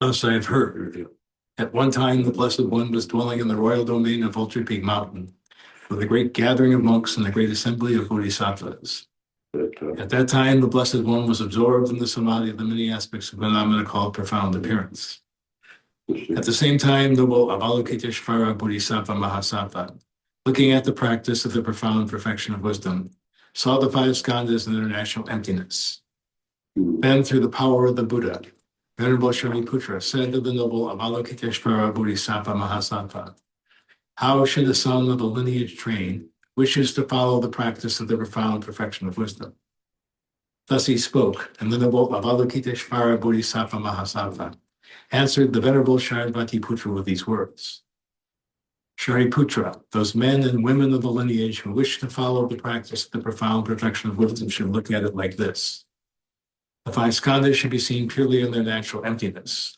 Thus I have heard. At one time, the Blessed One was dwelling in the royal domain of Vulture Peak Mountain, with a great gathering of monks and a great assembly of bodhisattvas. At that time, the Blessed One was absorbed in the samadhi of the many aspects of phenomena called profound appearance. At the same time, noble Avalokiteshvara Bodhisattva Mahasattva, looking at the practice of the profound perfection of wisdom, saw the five skandhas in their natural emptiness. Then, through the power of the Buddha, Venerable Shariputra said to the noble Avalokiteshvara Bodhisattva Mahasattva, "How should the son of a lineage train wishes to follow the practice of the profound perfection of wisdom?" Thus he spoke, and the noble Avalokiteshvara Bodhisattva Mahasattva answered the Venerable Shariputra with these words. Shariputra, those men and women of the lineage who wish to follow the practice of the profound perfection of wisdom should look at it like this. The five skandhas should be seen purely in their natural emptiness.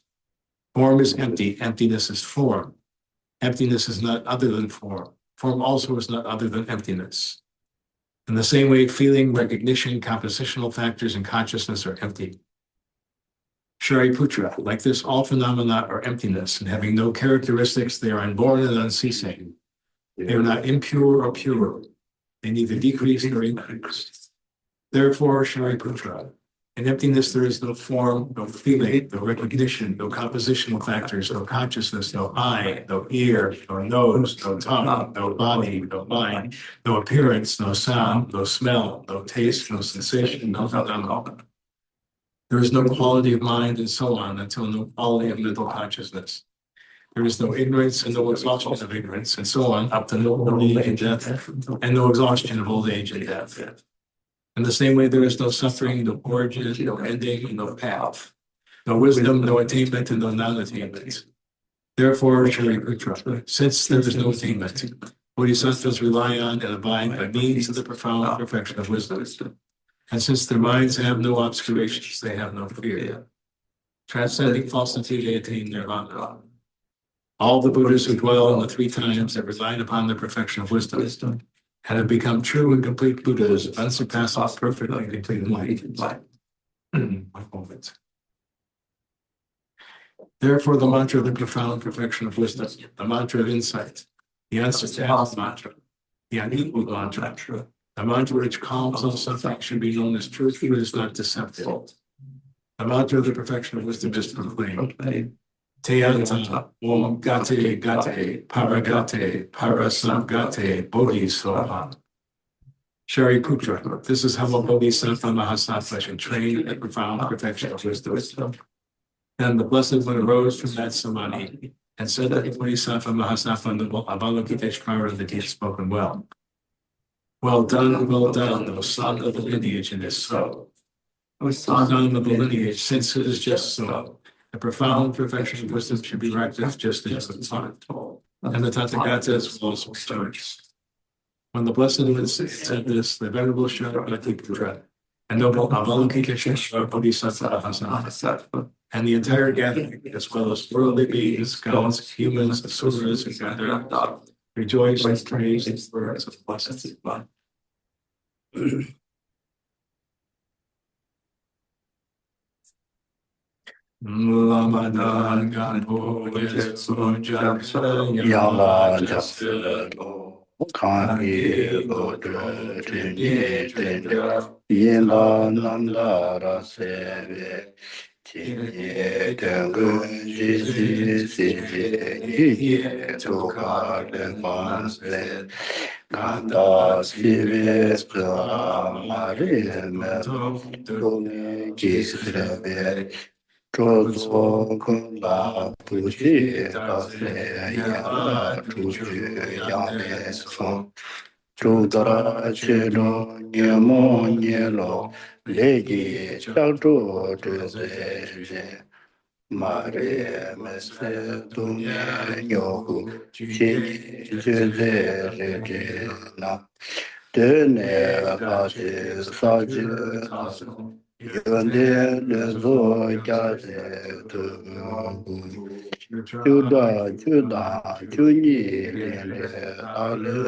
Form is empty, emptiness is form. Emptiness is not other than form. Form also is not other than emptiness. In the same way, feeling, recognition, compositional factors, and consciousness are empty. Shariputra, like this, all phenomena are emptiness, and having no characteristics, they are unborn and unceasing. They are not impure or pure. They neither decrease nor increase. Therefore, Shariputra, in emptiness there is no form, no feeling, no recognition, no compositional factors, no consciousness, no eye, no ear, no nose, no tongue, no body, no mind, no appearance, no sound, no smell, no taste, no sensation, no phenomenon. There is no quality of mind and so on until no quality of mental consciousness. There is no ignorance and no exhaustion of ignorance and so on up to no old age and death and no exhaustion of old age and death. In the same way, there is no suffering, no origin, no ending, and no path, no wisdom, no attainment, and no non-attainment. Therefore, Shariputra, since there is no attainment, bodhisattvas rely on and abide by means of the profound perfection of wisdom. And since their minds have no obscurations, they have no fear. Transcending falsity, they attain nirvana. All the Buddhas who dwell in the three times have relied upon the perfection of wisdom and have become true and complete Buddhas, unsurpassed, perfect, and complete light. Therefore, the mantra of the profound perfection of wisdom, the mantra of insight, the unsurpassed mantra, the unequaled mantra, the mantra which calms all suffering should be known as truth, for it is not deceptive. The mantra of the perfection of wisdom is proclaimed. Teyanta, Om Gate Gate, Paragate, Parasamgate, Bodhisattva. Shariputra, this is how a Bodhisattva Mahasattva should train at profound perfection of wisdom. Then the Blessed One arose from that samadhi and said that the Bodhisattva Mahasattva Avalokiteshvara that he had spoken well. Well done, thou son of the lineage, and is so. O son of the lineage, since it is just so, the profound perfection of wisdom should be practiced just as the son told, and the Tathagatas will also charge. When the Blessed One said this, the Venerable Shariputra and noble Avalokiteshvara Bodhisattva Mahasattva and the entire gathering, as well as worldly beings, gods, humans, asuras, and Gandharva, rejoice and praise the words of Blessed One. Lama dan ganpo yeso jakse yama jakse lo kanyi bodre tenye tenye yela nandara seve tenye tengun jisi sije ye toka lemanse kanda sive spramare meto tone kisreve Trozo kunda puji tase ya tuju yame son Trudara chino nyemo nyelo legi chakdo teze Mare mese dunye nyoku chini jeze rejena Tene apase saje aso Yonde lezo jaze tu mungu Juda, Juda, Juni, Lale,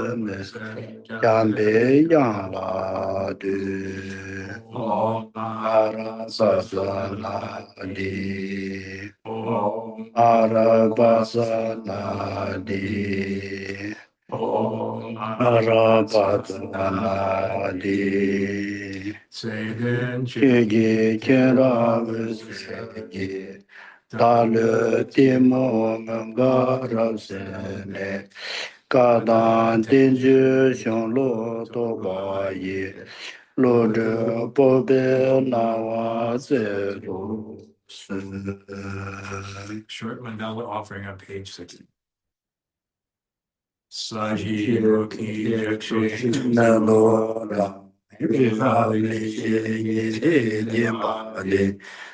Jambe, Yang La, Du, Arabasa La, Di, Arabasa La, Di, Arabasa La, Di, Chege, Kera, Sege, Dale Timo Mangara Sene Kadan Tinju Shonlo Toba Ye Lode Bobe Nawa Zero Short mandala offering on page 60. Saji Roki Jakshe Nalora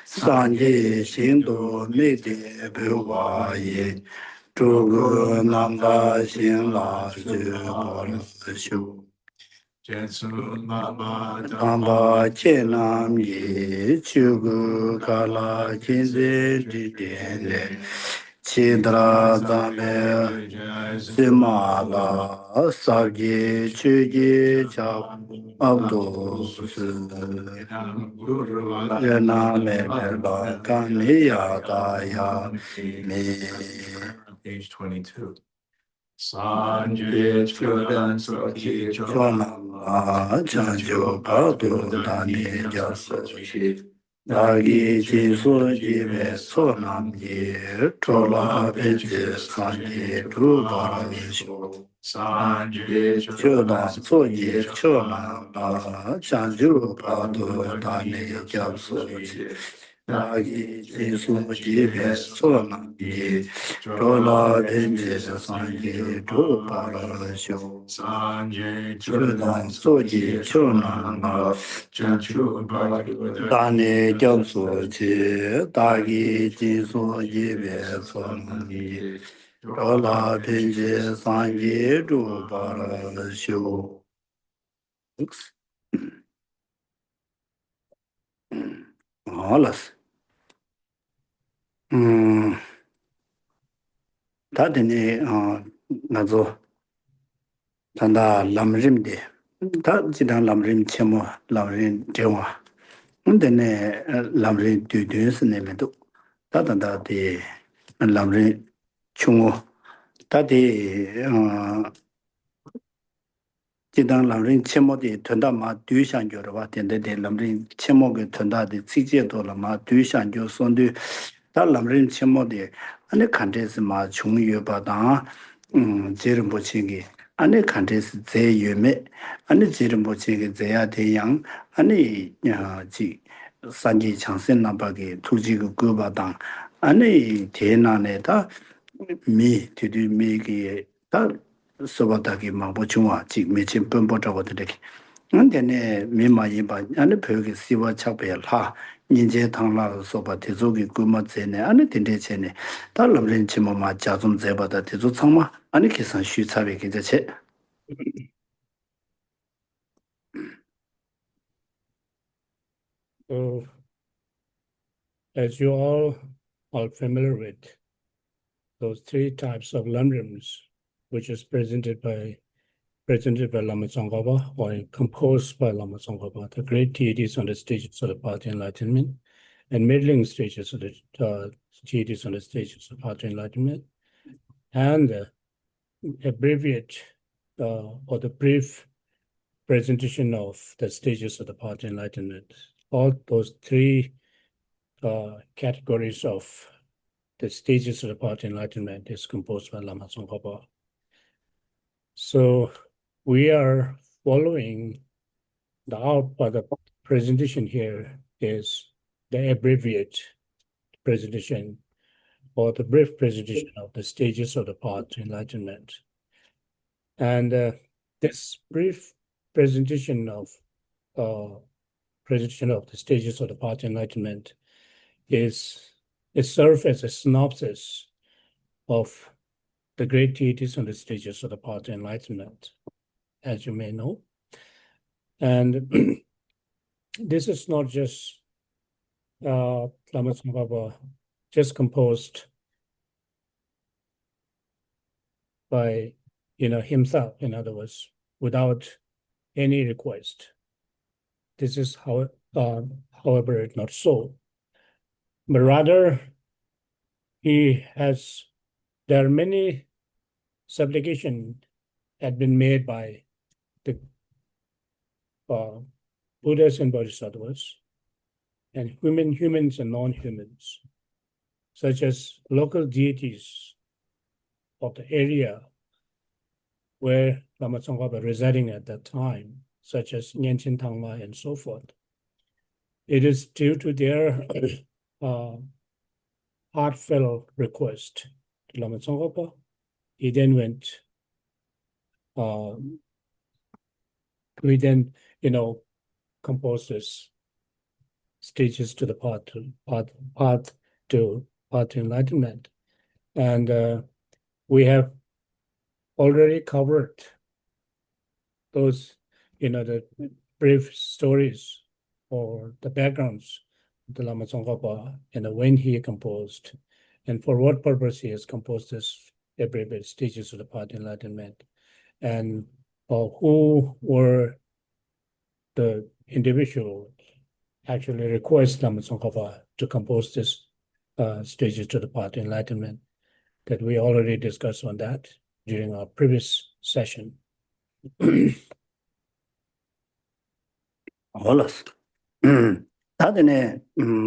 Sanje Shindo Mede Bewa Ye Zhuge Nanda Xin La Zhe Shu Jetsun Lama Tamba Chenam Ye Chugu Kala Chinze Jitene Chidra Zame Simala Sabji Chuji Chab Abdo Rename Bela Kaniya Daya Page 22. Sanjay Chodan Soki Chonama Chanjo Pado Dani Jasoshi Dagi Jiso Jive Sonam Ye Chola Peche Sanji Trubarisho Sanjay Chodan Soye Chonama Chanjo Pado Dani Jasoshi Dagi Jiso Jive Sonam Ye Chola Peche Sanji Trubarisho Sanjay Chodan Soye Chonama Chanchu Bhagavad Dāni gyāpsu chi, dāgi jīsu jīve sōngi, chōla pīñjī sāngi rūpāra shū. Ālas. Tādini ngā dzō, tāndā lamrim di, tā jidāng lamrim chemo, lamrim jewa. Ndene lamrim dūdū sine me du. Tātanda di lamrim chungu. Tādi jidāng lamrim chemo di tunda ma dū shāngyo rwa, tenda di lamrim chemo ki tunda di cikje tola ma dū shāngyo sondu. Tā lamrim chemo di ane khantes ma chung yu pa tāng jirimbo chingi. Ane khantes ze yu me, ane jirimbo chingi ze ya te yang, ane ji sanji changsen napa ki tuji ku gu pa tāng. Ane te na ne ta mi, tudu mi ki ta soba ta ki mangpo chungwa, ji me chin pumpo chabo te ki. Tene mi ma yinpa, ane pyo ki siwa chakpe la, ninje tangla soba tezo ki kuma zene, ane tende chene, ta lamrin chima ma jazum zeba da tezo tsangma, ane kisan shu chabe ki che. So, as you all are familiar with, those three types of lamrims, which is presented by Lama Tsongkapa or composed by Lama Tsongkapa, the great deities on the stages of the path to enlightenment, and middling stages of the deities on the stages of the path to enlightenment, and abbreviate or the brief presentation of the stages of the path to enlightenment. All those three categories of the stages of the path to enlightenment is composed by Lama Tsongkapa. So we are following the presentation here is the abbreviate presentation or the brief presentation of the stages of the path to enlightenment. And this brief presentation of the stages of the path to enlightenment serves as a synopsis of the great deities on the stages of the path to enlightenment, as you may know. And this is not just Lama Tsongkapa just composed by, himself, in other words, without any request. This is however, it's not so, but rather there are many supplications had been made by the Buddhas and Bodhisattvas, and humans and non-humans, such as local deities of the area where Lama Tsongkapa residing at that time, such as Nyenchen Tangma and so forth. It is due to their heartfelt request to Lama Tsongkapa. He then went, we then, composed this stages to the path to enlightenment. And we have already covered those, the brief stories or the backgrounds of the Lama Tsongkapa and when he composed and for what purpose he has composed this every stages to the path to enlightenment, and who were the individual actually request Lama Tsongkapa to compose this stages to the path to enlightenment, that we already discussed on that during our previous session. Olas. 다들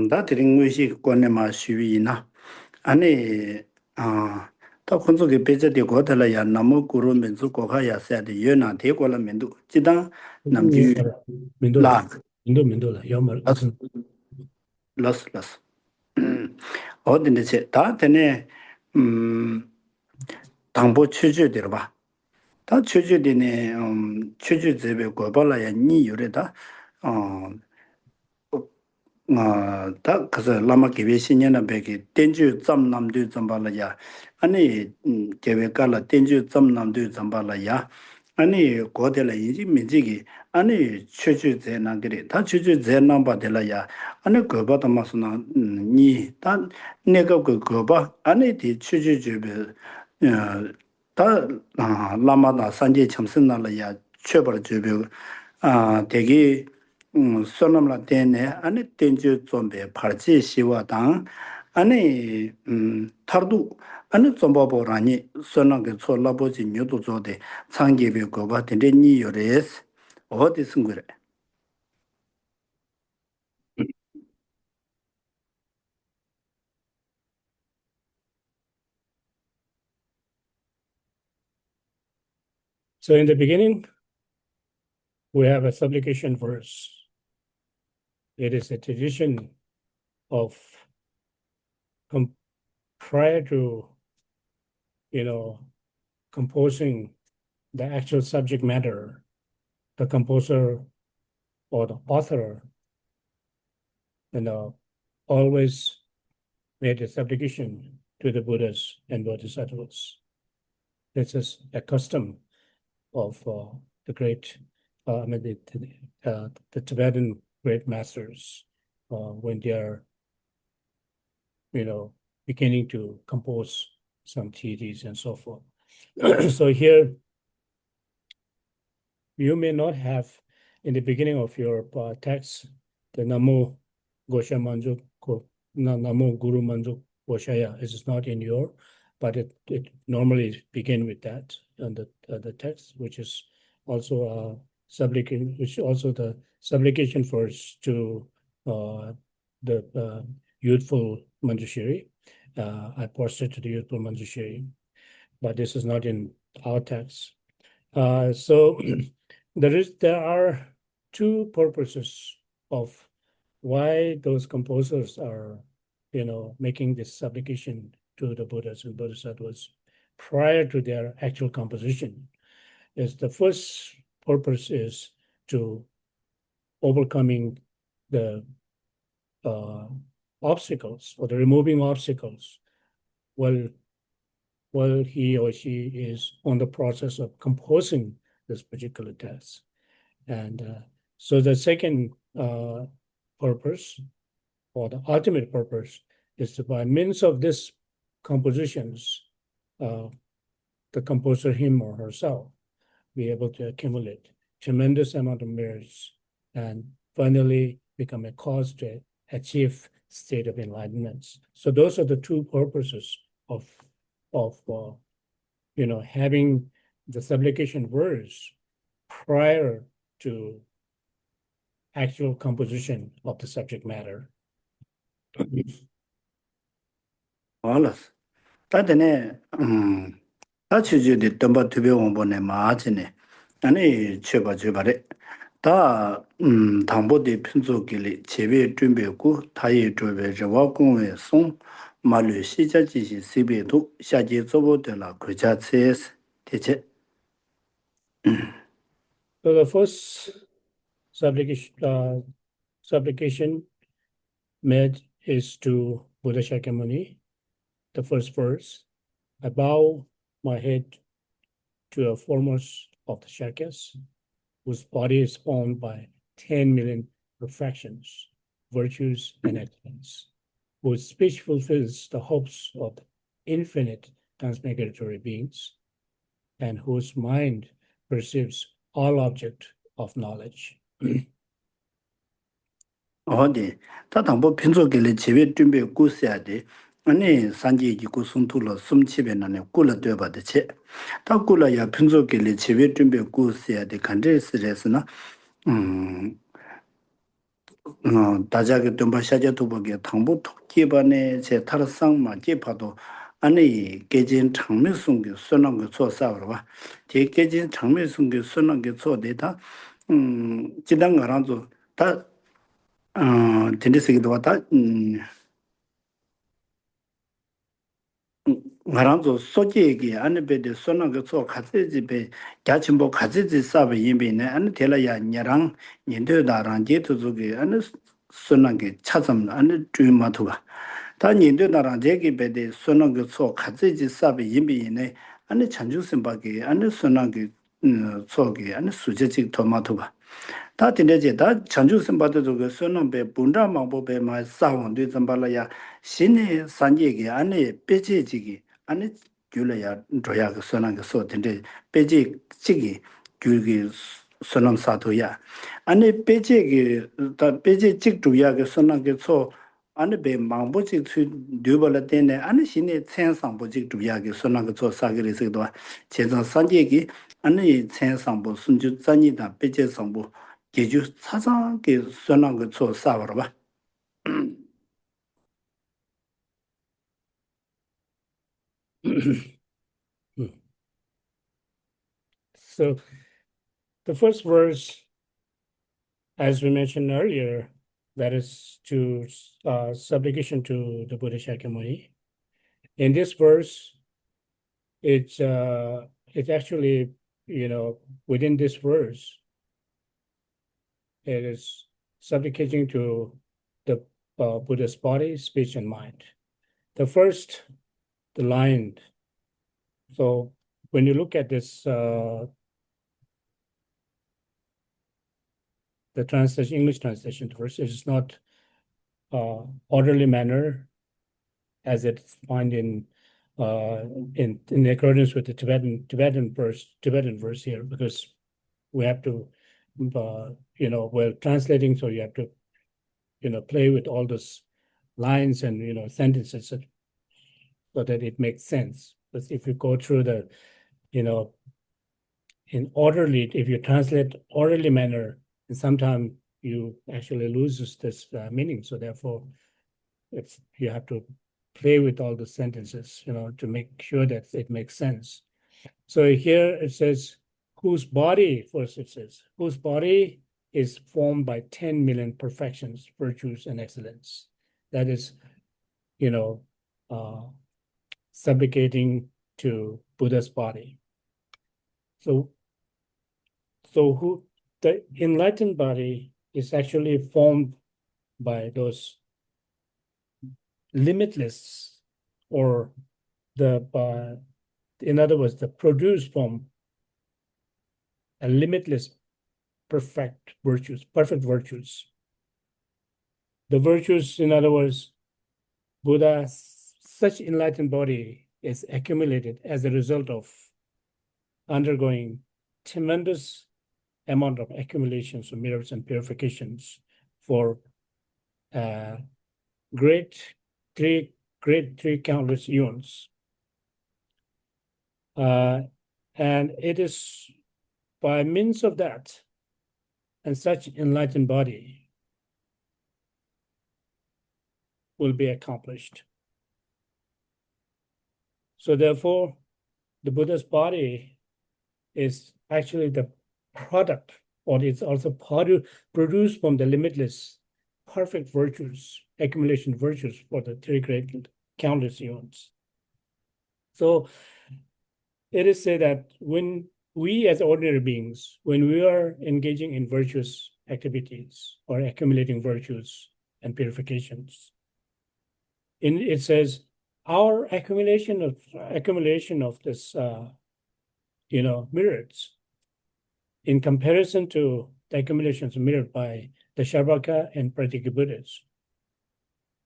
다들인 것이 권내마 시위나 아니 다 혼속에 배제되 고달라야 나무 구로 면수 고가야 세데 연나 대고라 면도 지당 남주 라 민도라 여말 러스 어딘데 다 되네 당보 취주되어 봐. 다 취주되네 취주 제베 고발라야 니 요래다 다 그래서 라마 기베 신년에 베기 텐주 점남도 점발라야 아니 계획깔라 텐주 점남도 점발라야 아니 고델라 이지 민지기 아니 취주 제나들이 다 취주 제남바델라야 아니 그거보다 마스나 니다 내가 그거봐 아니 디 취주 주베 다 라마다 산제 참선나라야 최벌 주베 되게 소놈라 때네 아니 텐주 좀베 파르지 시와당 아니 타르두 아니 좀바보라니 소나게 솔라보지 녀도 조데 상계비 거바 텐데니 요레스 어디 승거래 So in the beginning, we have a supplication verse. It is a tradition of prior to, composing the actual subject matter, the composer or the author, always made a supplication to the Buddhas and Bodhisattvas. This is a custom of the great, the Tibetan great masters when they are, beginning to compose some deities and so forth. So here, you may not have in the beginning of your text the Namo Gosha Manjuk, Namo Guru Manjuk Goshaya. It is not in your, but it normally begin with that on the text, which is also supplication, which also the supplication first to the youthful Manjushri. I posted to the youthful Manjushri, but this is not in our text. So there are two purposes of why those composers are, making this supplication to the Buddhas and Bodhisattvas prior to their actual composition. Is the first purpose is to overcoming the obstacles or the removing obstacles while he or she is on the process of composing this particular text. And so the second purpose, or the ultimate purpose, is to by means of this compositions, the the composer, him or herself, be able to accumulate tremendous amount of merits and finally become a cause to achieve state of enlightenment. So those are the two purposes of having the supplication verse prior to actual composition of the subject matter. 好了，他的呢，他去就的东北特别王八呢马子呢，那你去吧的，他唐伯的品种给了前面准备过，他也准备着瓦工为送，马路西家进行随便图，下节做不得了，国家CS 的切。 So the first supplication made is to Buddha Shakyamuni. The first verse, I bow my head to a foremost of the Shakyas, whose body is formed by 10 million perfections, virtues, and excellence, whose speech fulfills the hopes of infinite transmigratory beings, and whose mind perceives all object of knowledge. 好的，他唐伯品种给了前面准备过下的，那三节一个送图了，送前面那呢过了对吧的切，他过了也品种给了前面准备过下的，看这是呢，大家个东北下家土伯给唐伯基本呢，在他的上嘛，基跑到，给进长命送给孙那个做啥了吧？这给进长命送给孙那个做的他，记得我让做他。 真的是个多大，我让做说这个，俺那边的说那个做卡子这边，家全部卡子这啥不一边呢？俺那天了呀，你让年头大让这头做个，俺那说那个吃什么？俺那追码头吧。他年头大让这个边的说那个做卡子这啥不一边呢？俺那长久生把个，俺那说那个做个，俺那数据这个托码头吧。 다 된대제 다 chanjusen 받도 그 선남배 분자 망보배 마 사원도 점발이야 신의 산지게 안에 빼지지기 안에 줄이야 줘야 그 선한 거 소된데 빼지 지기 줄기 선남 사도야 안에 빼지기 다 빼지 직 줘야 그 선한 게소 안에 배 망보지 뉘벌 때네 안에 신의 천상보지 줘야 그 선한 거소 사기리서도 제선 산지기 안에 천상보 순주 zan이다 빼지 상보 계주 사장게 선한 거 조사하러 봐. So the first verse, as we mentioned earlier, that is to supplication to the Buddha Shakyamuni. In this verse, it's actually, within this verse, it is supplicating to the Buddha's body, speech, and mind. The first, the line. So when you look at this, the translation, English translation, the verse is not orderly manner, as it's found in accordance with the Tibetan verse here, because we have to. We're translating, so you have to, play with all those lines and, sentences so that it makes sense. But if you go through the, in orderly, if you translate orderly manner, sometimes you actually loses this meaning. So therefore, you have to play with all the sentences, to make sure that it makes sense. So here it says, whose body, first it says, whose body is formed by 10 million perfections, virtues, and excellence. That is, supplicating to Buddha's body. So who the enlightened body is actually formed by those limitless, or in other words, the produced from a limitless perfect virtues. The virtues, in other words, Buddha's such enlightened body is accumulated as a result of undergoing tremendous amount of accumulations of mirrors and purifications for great three countless eons. And it is by means of that and such enlightened body will be accomplished. So therefore, the Buddha's body is actually the product, or it's also produced from the limitless, perfect virtues, accumulation virtues for the three great countless eons. So it is said that when we as ordinary beings, when we are engaging in virtuous activities or accumulating virtues and purifications, it says our accumulation of this mirrors in comparison to the accumulations mirrored by the Sharvaka and Pratyeka Buddhas,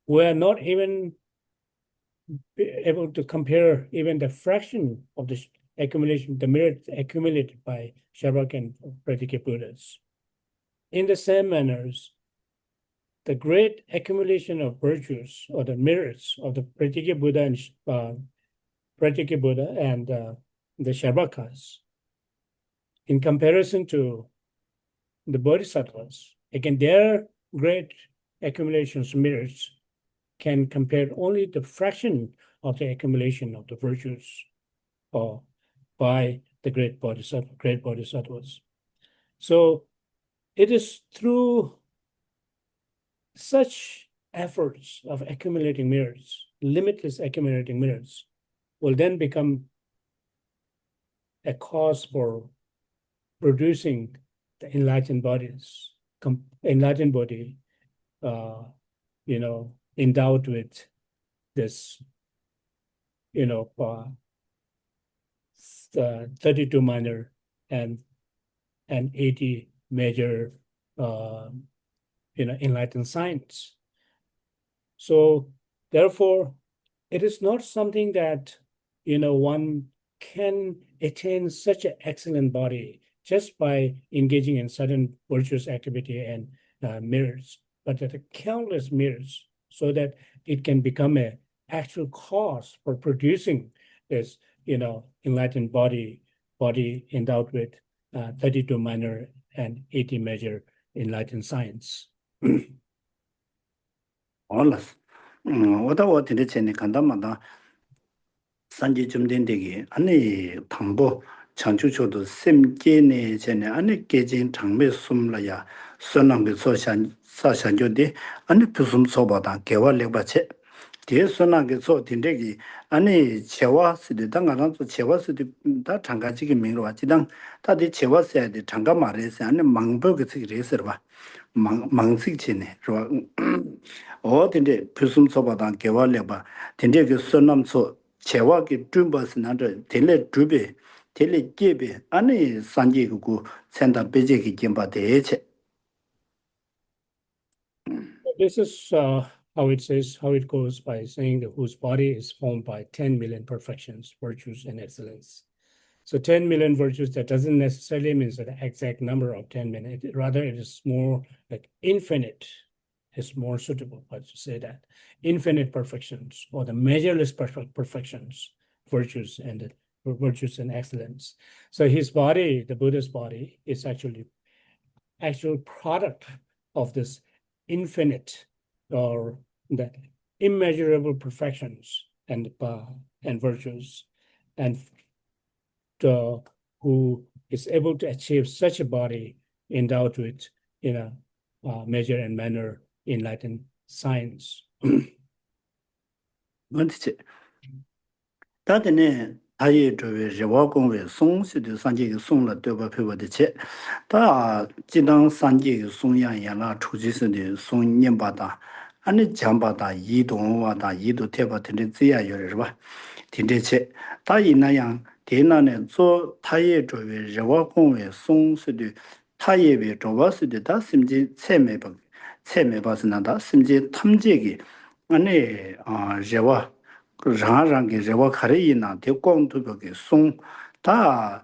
we are not even able to compare even the fraction of the accumulation, the mirrors accumulated by Sharvaka and Pratyeka Buddhas. In the same manners, the great accumulation of virtues or the mirrors of the Pratyeka Buddha and the Sharvakas, in comparison to the Bodhisattvas, again, their great accumulations mirrors can compare only the fraction of the accumulation of the virtues by the great Bodhisattvas. So it is through such efforts of accumulating mirrors, limitless accumulating mirrors, will then become a cause for producing the enlightened bodies, enlightened body, endowed with this, 32 minor and 80 major, enlightened signs. So therefore, it is not something that, one can attain such an excellent body just by engaging in certain virtuous activity and mirrors, but that the countless mirrors, so that it can become an actual cause for producing this, enlightened body endowed with 32 minor and 80 major enlightened signs. All of what in the Chenny Kandamada Sanji Jumdendegi, Ani Tambo, Chanchucho, Simjini, Chene, Ani Gajin, Tangme Sumlaya, Sonang Sashanjodi, Ani Pusum Sobata, Kewa Lebache. Dear Sonang so Tindegi, Ani Chewa City, Dangaran to Chewa City, that Tangaji Minguachidang, that the Chewa said the Tangamares and Mangburg Reserva. 망식치네. 어딘데 표숨 소바단 개발해봐. 된데 그 선남소 제와기 줌버스나데 텔레 두베 텔레 제베 아니 산지고 센터 베제기 gem바데체. This is how it says, how it goes by saying that whose body is formed by 10 million perfections, virtues, and excellence. So 10 million virtues, that doesn't necessarily mean the exact number of 10 million. Rather, it is more like infinite is more suitable, but to say that. Infinite perfections or the measureless perfections, virtues and excellence. So his body, the Buddha's body, is actually actual product of this infinite or the immeasurable perfections and virtues, and who is able to achieve such a body endowed with measure and manner enlightened science. 아예 저의 제와공의 송시의 산지의 송라 되바 표버듯이 다 지당 산지의 송양야나 초지선의 송년바다 아니 장바다 이동와다 이도 태바들의 지야여를 봐 딘데체 다 이나양 대나네 저 타예 저의 제와공의 송시의 타예의 저와스의 다 심지 체매바스나다 심지 탐지기 아니 제와 그 장하장게 제와 카레이나 대광도벽에 송다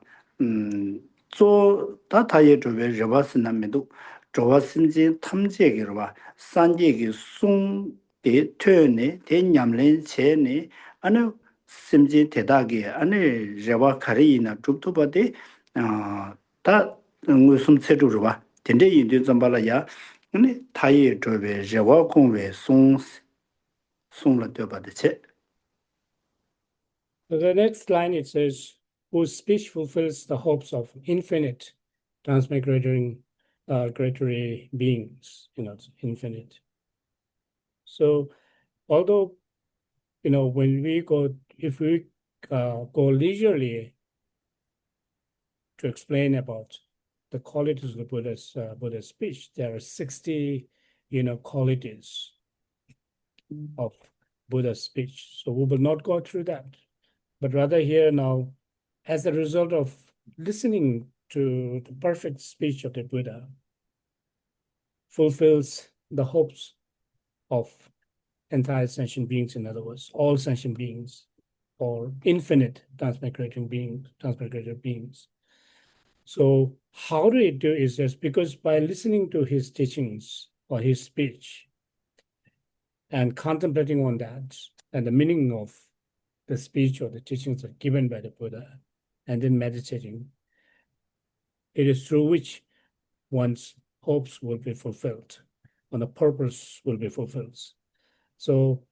조 다타에 저베 저바스나메도 저바신지 탐제기로와 산제기 송대 퇴네 대냠len 제네 아니 심지 대다게 아니 저바 카리나 줍투바데 아다 무슨 세주로와 된데 인도 점발라야 아니 타에 저베 저바 공베 송라 되바데 So the next line it says, whose speech fulfills the hopes of infinite transmigratory greatory beings, it's infinite. So although, when we go, if we go leisurely to explain about the qualities of the Buddha's speech, there are 60, qualities of Buddha's speech. So we will not go through that. But rather here now, as a result of listening to the perfect speech of the Buddha, fulfills the hopes of entire sentient beings, in other words, all sentient beings, or infinite transmigrating beings. So how do we do is just because by listening to his teachings or his speech and contemplating on that and the meaning of the speech or the teachings that are given by the Buddha, and then meditating, it is through which one's hopes will be fulfilled, and the purpose will be fulfilled. So,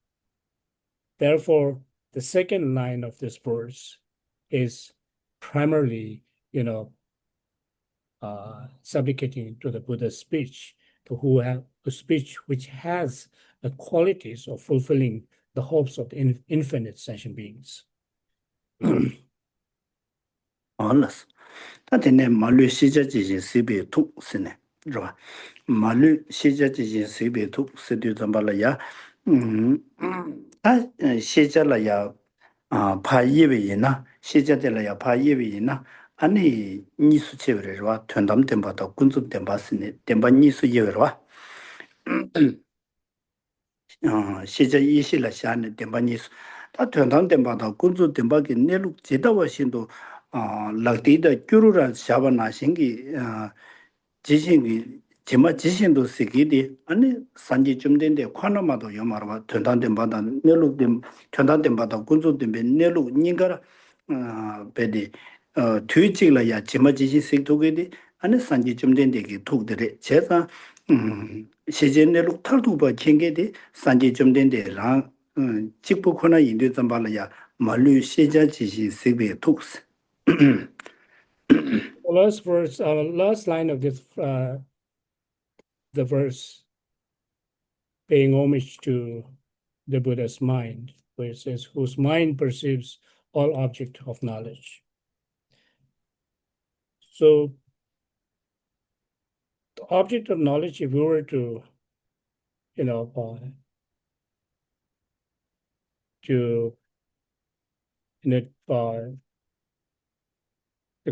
therefore, the second line of this verse is primarily, supplicating to the Buddha's speech, to who have a speech which has the qualities of fulfilling the hopes of the infinite sentient beings. 알았어. 다들 말로 시작지지 세배 툭 쓰네. 좋아. 말로 시작지지 세배 툭 쓰도 담발이야. 아 시작라야 파이베이나 시작될라야 파이베이나 아니 니수 체베르와 전담된 바다 군습된 바스네. 된바 니수 예베르와. 시작 이실라 샤네 된바니스 다 전담된 바다 군습된 바게 내룩 제다와 신도 락디다 큐루라 샤바나 신기 지신이 제마 지신도 세기디 아니 산지 좀 된데 관나마도 요마르바 전담된 바다 내룩된 전담된 바다 군습된 베 내룩 닌가라 베디 뒤직라야 제마 지신 sek도게디 아니 산지 좀 된데 게 톡들에 제가 시제내룩 탈두바 챙게디 산지 좀 된데 랑 직부코나 인도 좀 발라야 말루 시자 지시 세베 톡스 Last line of this, the verse, paying homage to the Buddha's mind, where it says, whose mind perceives all object of knowledge. So, the object of knowledge, if we were to,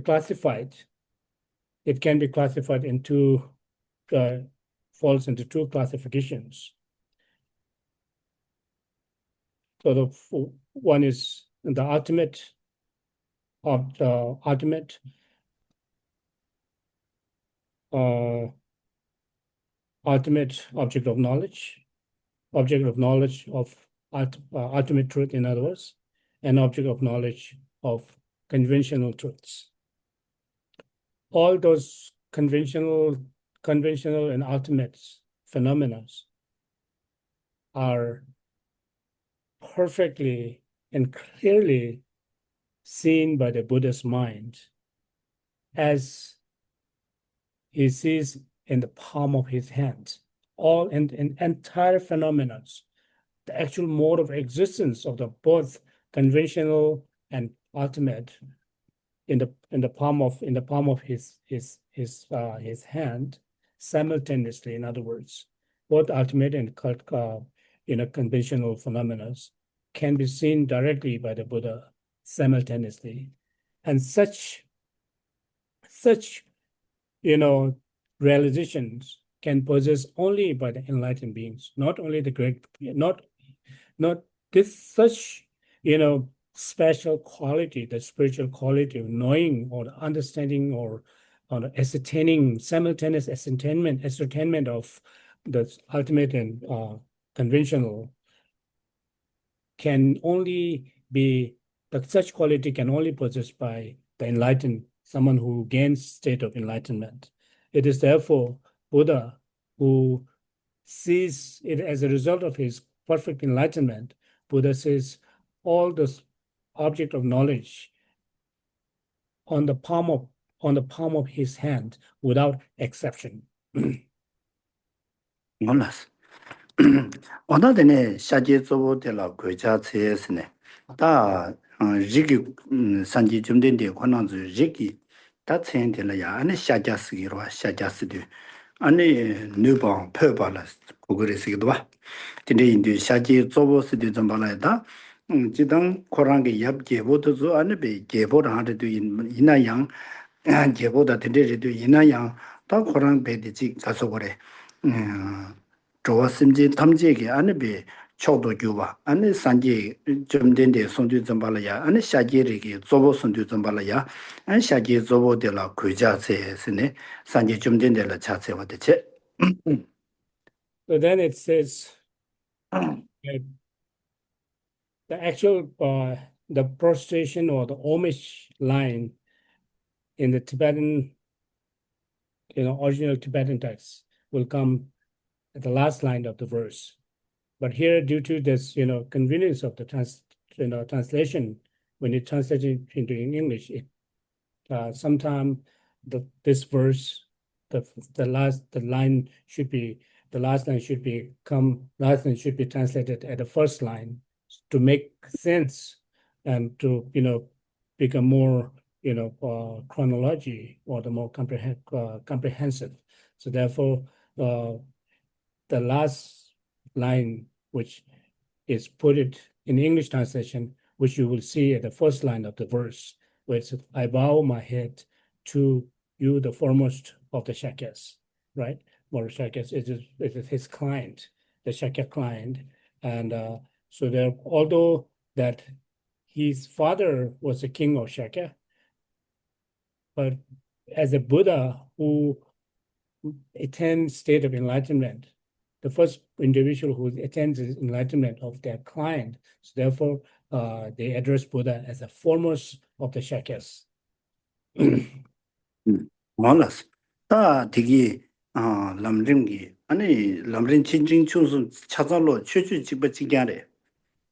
classified, it can be classified into falls into two classifications. So the one is the ultimate object of knowledge of ultimate truth, in other words, and object of knowledge of conventional truths. All those conventional and ultimate phenomena are perfectly and clearly seen by the Buddha's mind as he sees in the palm of his hand, all and entire phenomena, the actual mode of existence of the both conventional and ultimate in the palm of his hand simultaneously. In other words, both ultimate and conventional phenomena can be seen directly by the Buddha simultaneously, and such realizations can possess only by the enlightened beings, not only the great, not this such special quality, the spiritual quality of knowing or understanding or ascertaining, simultaneous ascertainment of the ultimate and conventional can only be, such quality can only possessed by the enlightened, someone who gains state of enlightenment. It is therefore Buddha who sees it as a result of his perfect enlightenment. Buddha says all the object of knowledge on the palm of his hand without exception. 몰랐어. 오늘은 샤제 조보텔라 괴자체스네. 다 리기 산지 좀 된데 권한주 리기 다 체인텔라야 아니 샤자스기로 샤자스도 아니 누방 퍼발라 고그레스기도 봐. 근데 인도 샤제 조보스도 좀 발라다 지당 코랑게 얍 제보도 아니 베 제보를 하도 이나양 제보다 된데도 이나양 다 코랑 베디지 가서 그래. 저와 심지 탐지에게 안에 비 초도 교와 안에 산지 좀 된데 손주 좀 발라야 안에 샤지리기 조보 손주 좀 발라야 안 샤지 조보들라 괴자세스네 산지 좀 된데라 차세와 대체 So then it says that the actual the prostration or the homage line in the Tibetan, original Tibetan text will come at the last line of the verse. But here, due to this, convenience of the translation, when you translate it into English, it sometimes this verse, the last line should be translated at the first line to make sense and to become more chronology or the more comprehensive. So therefore, the last line, which is put it in English translation, which you will see at the first line of the verse, where it says, "I bow my head to you, the foremost of the Shakyas," right? Or Shakyas is his client, the Shakya client, and so there, although that his father was a king of Shakya, but as a Buddha who attains state of enlightenment, the first individual who attains enlightenment of their client, so therefore they address Buddha as the foremost of the Shakyas. 몰랐어. 다 되게 남림기 아니 남림 진진 추수 찾아로 최주 집어지게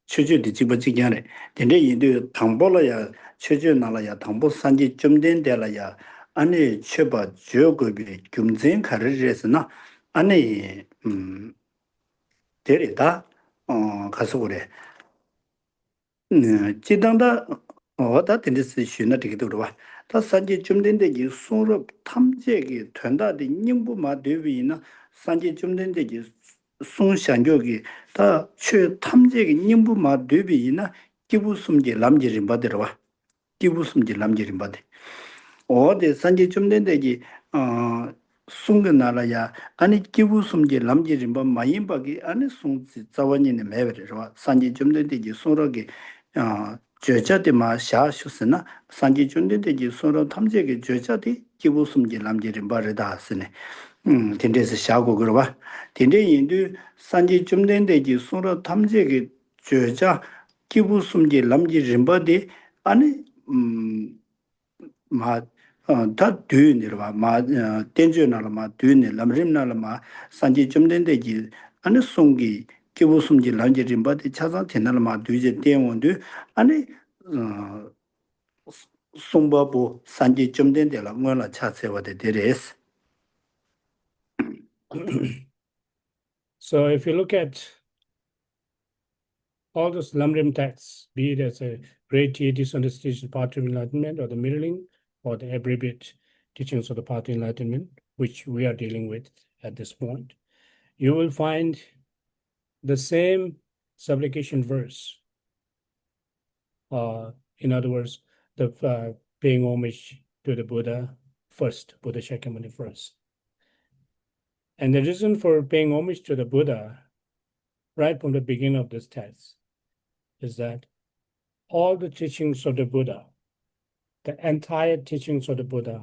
최주디 집어지게 근데 이도 당보라야 최주 나라야 당보 산지 좀 된데라야 아니 최바 지역급이 금전 가르르에서나 아니 데리다 가서 그래 지당다 어다 된데스 쉬나 되게 들어와 다 산지 좀 된데기 소로 탐지기 된다디 닝부마 되위나 산지 좀 된데기 송샹교기 다최 탐지기 닝부마 되위나 기부숨지 남지린 받으러와 기부숨지 남지린 받대 어디 산지 좀 된데기 송근나라야 아니 기부숨지 남지린 바 마인바기 아니 송지 자원이네 매버려와 산지 좀 된데기 소로기 저자데 마 샤슈스나 산지 준데데 소로 탐제게 저자데 기부숨지 남지린 바르다 하스네 텐데스 샤고 그러봐 텐데 인도 산지 준데데 소로 탐제게 저자 기부숨지 남지린 바데 아니 다 뒤니르와 마 텐주나라마 뒤니 람림나라마 산지 준데데 아니 송기 기부숨지 남지린 바데 차상 테나라마 뒤제 때문에 아니 송바보 산지 좀 된데라 뭐라 차세와데 데레스 So if you look at all those Lamrim texts, be it as a great teachings on the station path to enlightenment, or the middling, or the abbreviate teachings of the path to enlightenment, which we are dealing with at this point, you will find the same supplication verse. In other words, the paying homage to the Buddha first, Buddha Shakyamuni first. And the reason for paying homage to the Buddha right from the beginning of this text is that all the teachings of the Buddha, the entire teachings of the Buddha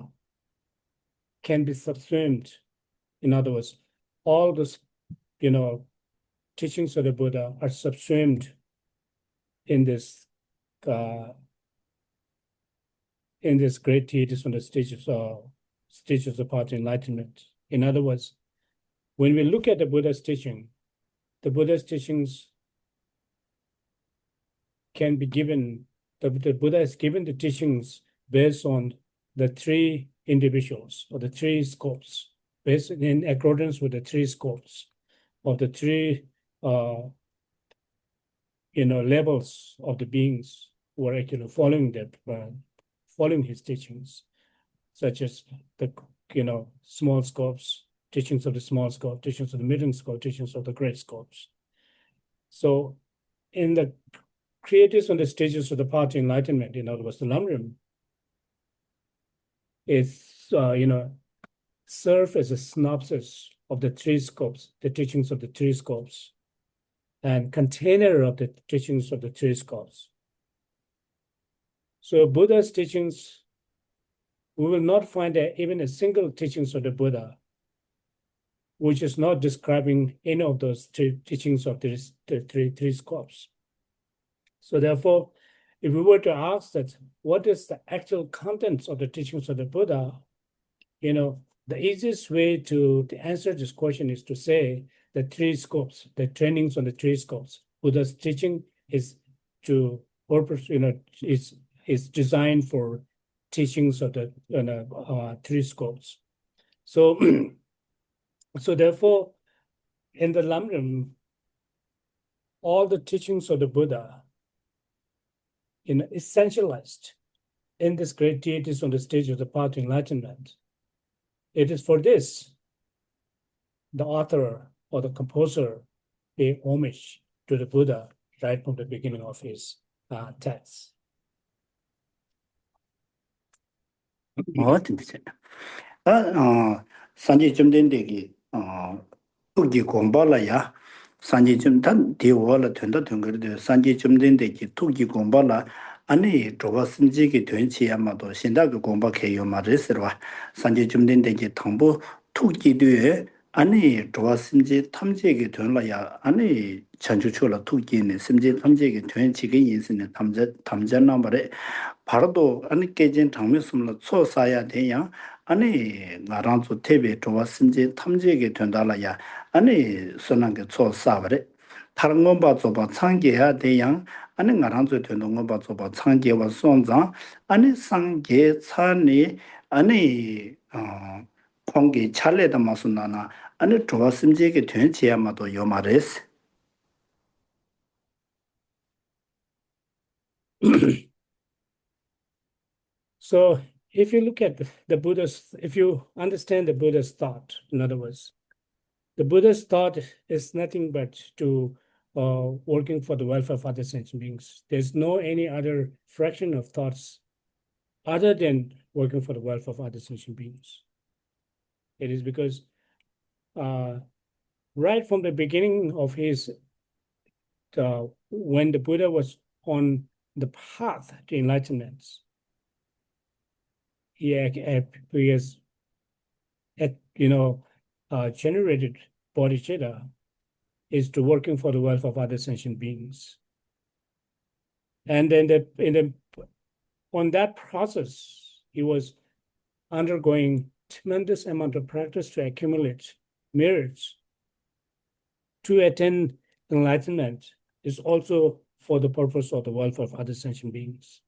can be subsumed. In other words, all those, teachings of the Buddha are subsumed in this great treatise on the stages of path to enlightenment. In other words, when we look at the Buddha's teachings can be given, the Buddha has given the teachings based on the three individuals or the three scopes, based in accordance with the three scopes of the three levels of the beings who are actually following his teachings, such as the small scopes, teachings of the small scope, teachings of the middle scope, teachings of the great scopes. So in the treatise on the stages of the path to enlightenment, in other words, the Lamrim, is serve as a synopsis of the three scopes, the teachings of the three scopes, and container of the teachings of the three scopes. So Buddha's teachings, we will not find even a single teachings of the Buddha which is not describing any of those three teachings of the three scopes. So therefore, if we were to ask that, what is the actual contents of the teachings of the Buddha, the easiest way to answer this question is to say the three scopes, the trainings on the three scopes. Buddha's teaching is to purpose, is designed for teachings of the three scopes. So, so therefore, in the Lamrim, all the teachings of the Buddha, essentialized in this great treatise on the stage of the path to enlightenment. It is for this the author or the composer pay homage to the Buddha right from the beginning of his text. 산지 좀 된데기 tukji gongpa la ya sanji chum tan diwa la tuanda tungaride sanji chum dendeki tukji gongpa la ane choba simji ki tuanchi ya mato shinda ka gongpa keyo ma resirwa sanji chum dendeki tangpo tukji duye ane choba simji tamje ki tuanla ya ane chanchu chola tukji ne simji tamje ki tuanchi ki yinsi ne tamja nambare 바로도 아니 깨진 장면숨로 초사야 되냐 아니 나랑도 TV 좋아 심지 탐지게 된다라야 아니 선한게 초사버래 다른 건 봐줘 봐 창계해야 되냐 아니 나랑도 되는 거 봐줘 봐 창계와 손장 아니 상계 차니 아니 공기 찰래다 마순나나 아니 좋아 심지게 된 지야마도 요 말했어 So if you look at the Buddha's, if you understand the Buddha's thought, in other words, the Buddha's thought is nothing but to working for the welfare of other sentient beings. There's no any other fraction of thoughts other than working for the welfare of other sentient beings. It is because right from the beginning of his, when the Buddha was on the path to enlightenment, he has generated bodhicitta is to working for the welfare of other sentient beings. And then on that process, he was undergoing tremendous amount of practice to accumulate merits to attain enlightenment is also for the purpose of the welfare of other sentient beings.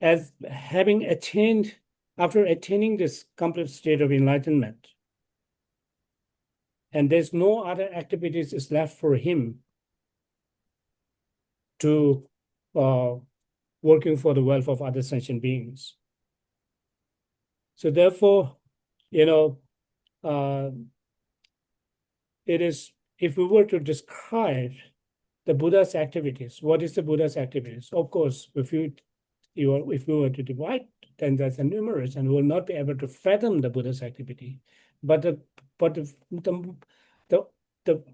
As having attained, after attaining this complete state of enlightenment, and there's no other activities is left for him to working for the welfare of other sentient beings. So therefore, it is, if we were to describe the Buddha's activities, what is the Buddha's activities? Of course, if we were to divide, then that's a numerous, and we will not be able to fathom the Buddha's activity. But the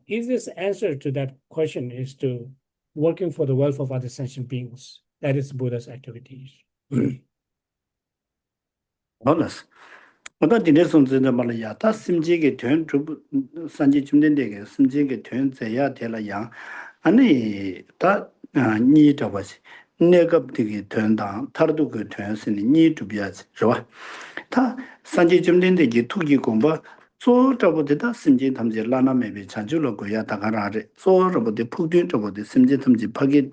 easiest answer to that question is to working for the welfare of other sentient beings. That is Buddha's activities. 好了，我到今天送这的马来亚，他心机给团主不三级军队的心机给团在亚的了样，安尼他你这不是那个这个团党，他都个团是你这边是吧？他三级军队的给突击公布。做这部的他心机他们就拉那没被参照了国家大概啥子，做这部的普通这部的心机他们就拍给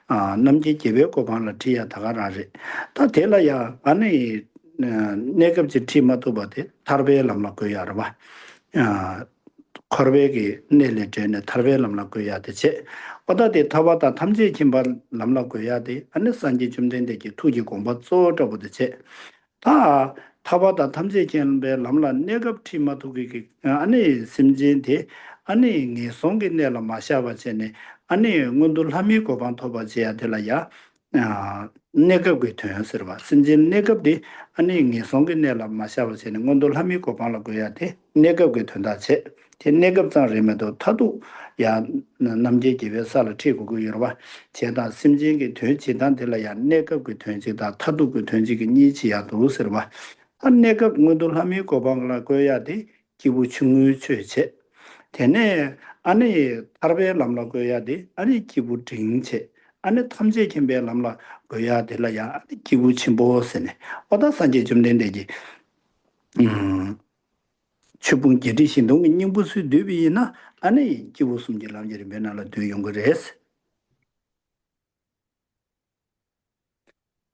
南极级别国防了这样大概啥子，他提了呀，安尼那个就提嘛都不的，他别那么贵呀是吧？코르베기 내려전에 타르벨람라 고야데 제 어다데 타바다 탐제 김바 람라 고야데 안에 산지 좀 된데지 투지 공부 쪼저보데 제다 타바다 탐제 김베 람라 네급 티마투기 안에 심진데 안에 니 송게 내라 마샤바체네 안에 응원들 함이 고반 토바제야 될라야 네급이 되었어요. 심진 네급디 안에 니 송게 내라 마샤바체네 응원들 함이 고반라 고야데 네급이 된다체 내급장에도 타도 야 남제 집에 살을 튀고 그러봐 제가 심진게 되지단들이야 내급이 되지다 타도 그 되지기 니지야 도스르봐 한 내급 응원들 함이 고반라 고야데 기부 충의 최체 되네 안에 타르베 람라 고야데 아니 기부 등체 안에 탐제 김베 람라 고야 될라야 기부 침보스네 어다 산제 좀 된대지 추분 기리 신동 인부수 되비나 아니 기부 숨질람 이제 맨날 되용 그래스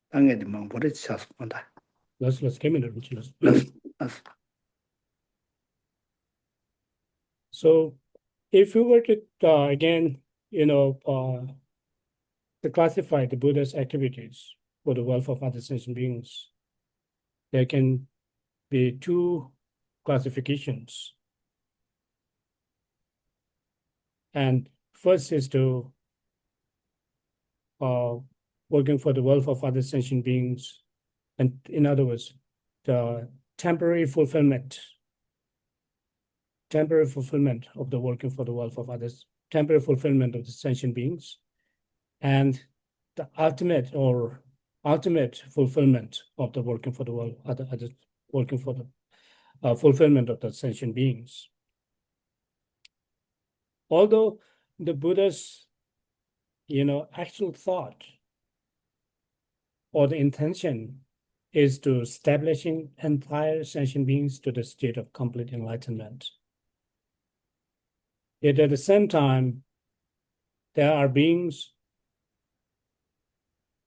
당에도 뭐 버릇 찾습니다. Let's come in. So if you were to again, to classify the Buddha's activities for the welfare of other sentient beings, there can be two classifications. And first is to working for the welfare of other sentient beings, and in other words, the temporary fulfillment of the working for the welfare of others, temporary fulfillment of the sentient beings, and the ultimate fulfillment of the working for the world, working for the fulfillment of the sentient beings. Although the Buddha's, actual thought or the intention is to establishing entire sentient beings to the state of complete enlightenment. Yet at the same time, there are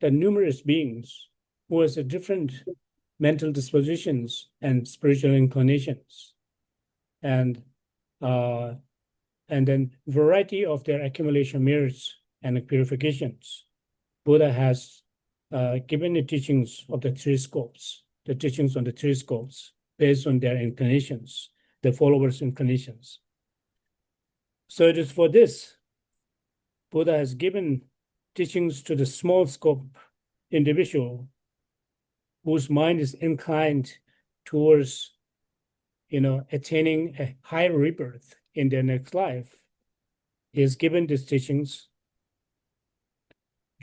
numerous beings who has different mental dispositions and spiritual inclinations, and then variety of their accumulation merits and purifications. Buddha has given the teachings of the three scopes, the teachings on the three scopes based on their inclinations, the followers' inclinations. So it is for this, Buddha has given teachings to the small scope individual whose mind is inclined towards, attaining a higher rebirth in their next life. He has given these teachings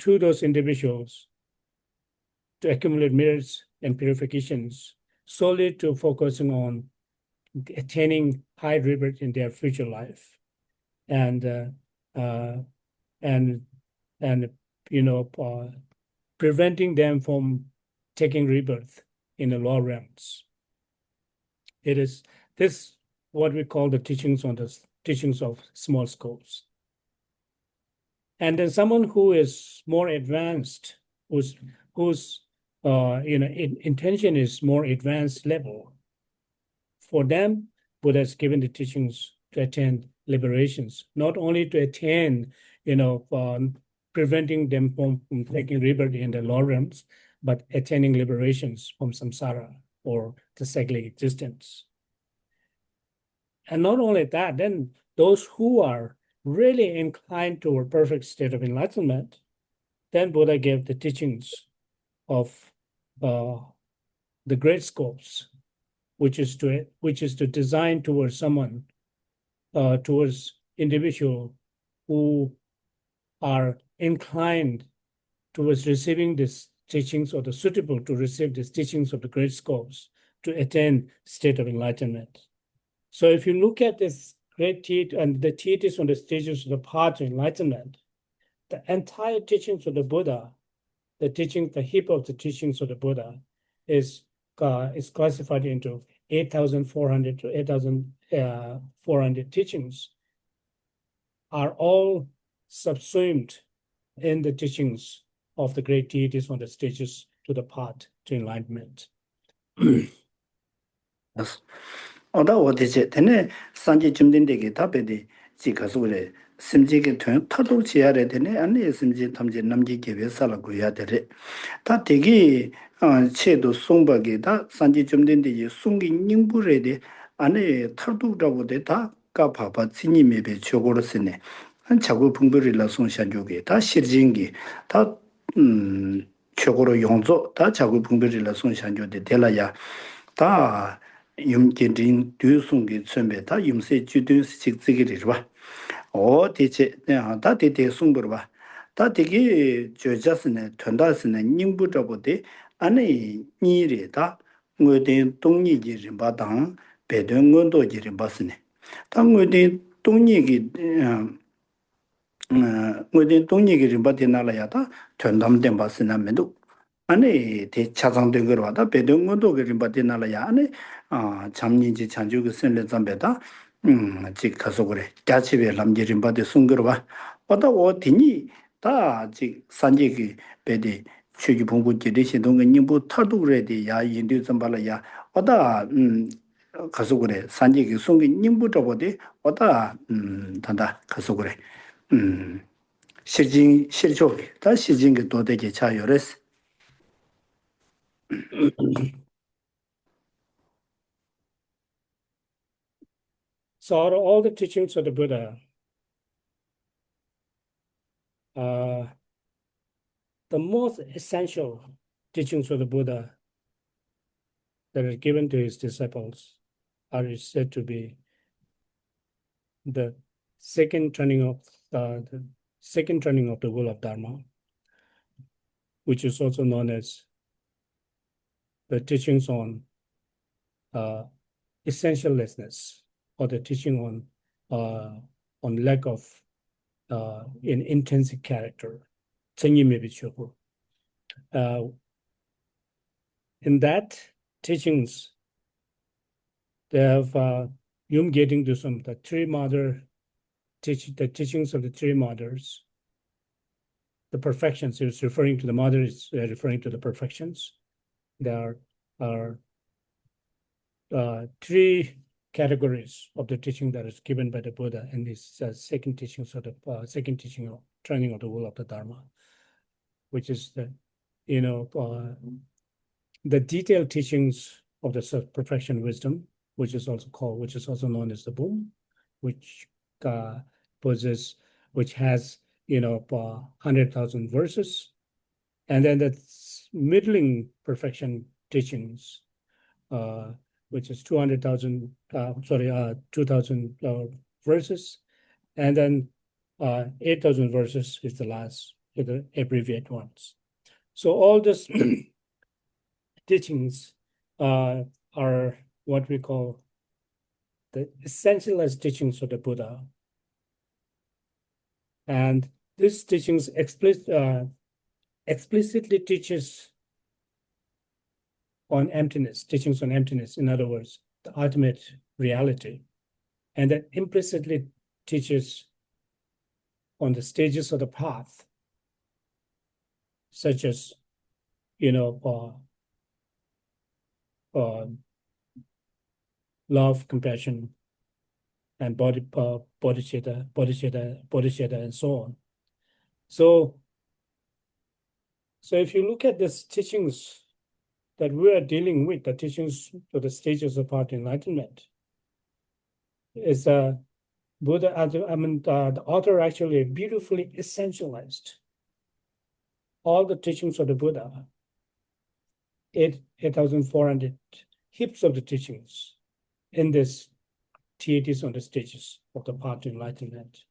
to those individuals to accumulate merits and purifications, solely to focusing on attaining high rebirth in their future life, and preventing them from taking rebirth in the lower realms. It is this what we call the teachings of small scopes. And then someone who is more advanced, whose intention is more advanced level, for them, Buddha has given the teachings to attain liberations, not only to attain, preventing them from taking rebirth in the lower realms, but attaining liberations from samsara or the cyclic existence. And not only that, then those who are really inclined to a perfect state of enlightenment, then Buddha gave the teachings of the great scopes, which is to design towards someone, towards individual who are inclined towards receiving these teachings or the suitable to receive these teachings of the great scholars to attain state of enlightenment. So if you look at this great teaching and the teachings on the stages of the path to enlightenment, the entire teachings of the Buddha, the heap of the teachings of the Buddha is classified into 8,400 to 8,400 teachings, are all subsumed in the teachings of the great deities on the stages to the path to enlightenment. 어다 어디지 되네 산지 점된데게 답에디 지가서래 심지게 된 타도 지야래 되네 아니 심지 탐지 남지 개베 살고 해야 되래 다 되게 체도 송박이다 산지 점된데 송기 닝부래데 안에 타도라고 돼다 까파파 진님에베 저거로 쓰네 한 자고 분별이라 송샤조게 다 실진기 다 저거로 용조 다 자고 분별이라 송샤조데 될라야 다 юм진진 뒤송기 쳔베다 юм세 주든 식지기리와 어디체 다 되게 송버봐 다 되게 저자스네 전다스네 닝부저보데 안에 니리다 뭐된 동리지를 바당 배등원도지를 봤으네 당고된 동리기 뭐된 동리기를 받이나라야다 전담된 봤으나면도 안에 대차장된 걸 와다 배동원도 그림 받이나라야 안에 잠닌지 찬주그 선례 잠배다 직 가서 그래 자치베 남기림 받이 숨거려 봐 왔다 어디니 다직 산지기 배디 추기 봉부지 대신동 님부 타도 그래디 야 인도 좀 발라야 왔다 가서 그래 산지기 숨기 님부 저보디 왔다 단다 가서 그래 실진 실조 다 실진게 도대게 차요레스 So out of all the teachings of the Buddha, the most essential teachings of the Buddha that are given to his disciples are said to be the second turning of the wheel of Dharma, which is also known as the teachings on essentiallessness, or the teaching on lack of in intrinsic character. In that teachings, they have getting to the teachings of the three mothers. The perfections is referring to the mother, is referring to the perfections. There are three categories of the teaching that is given by the Buddha in this second teaching of turning of the wheel of the Dharma, which is the detailed teachings of the self-perfection wisdom, which is also known as the Boom, which has 100,000 verses, and then the middling perfection teachings, which is 2,000 verses, and then 8,000 verses is the last, the abbreviated ones. So all these teachings are what we call the essentialist teachings of the Buddha. And these teachings explicitly teaches on emptiness, teachings on emptiness, in other words, the ultimate reality. And then implicitly teaches on the stages of the path, such as, love, compassion, and bodhicitta, and so on. So if you look at these teachings that we are dealing with, the teachings for the stages of path to enlightenment, is Buddha, the author actually beautifully essentialized all the teachings of the Buddha, 8,400 heaps of the teachings in this deities on the stages of the path to enlightenment.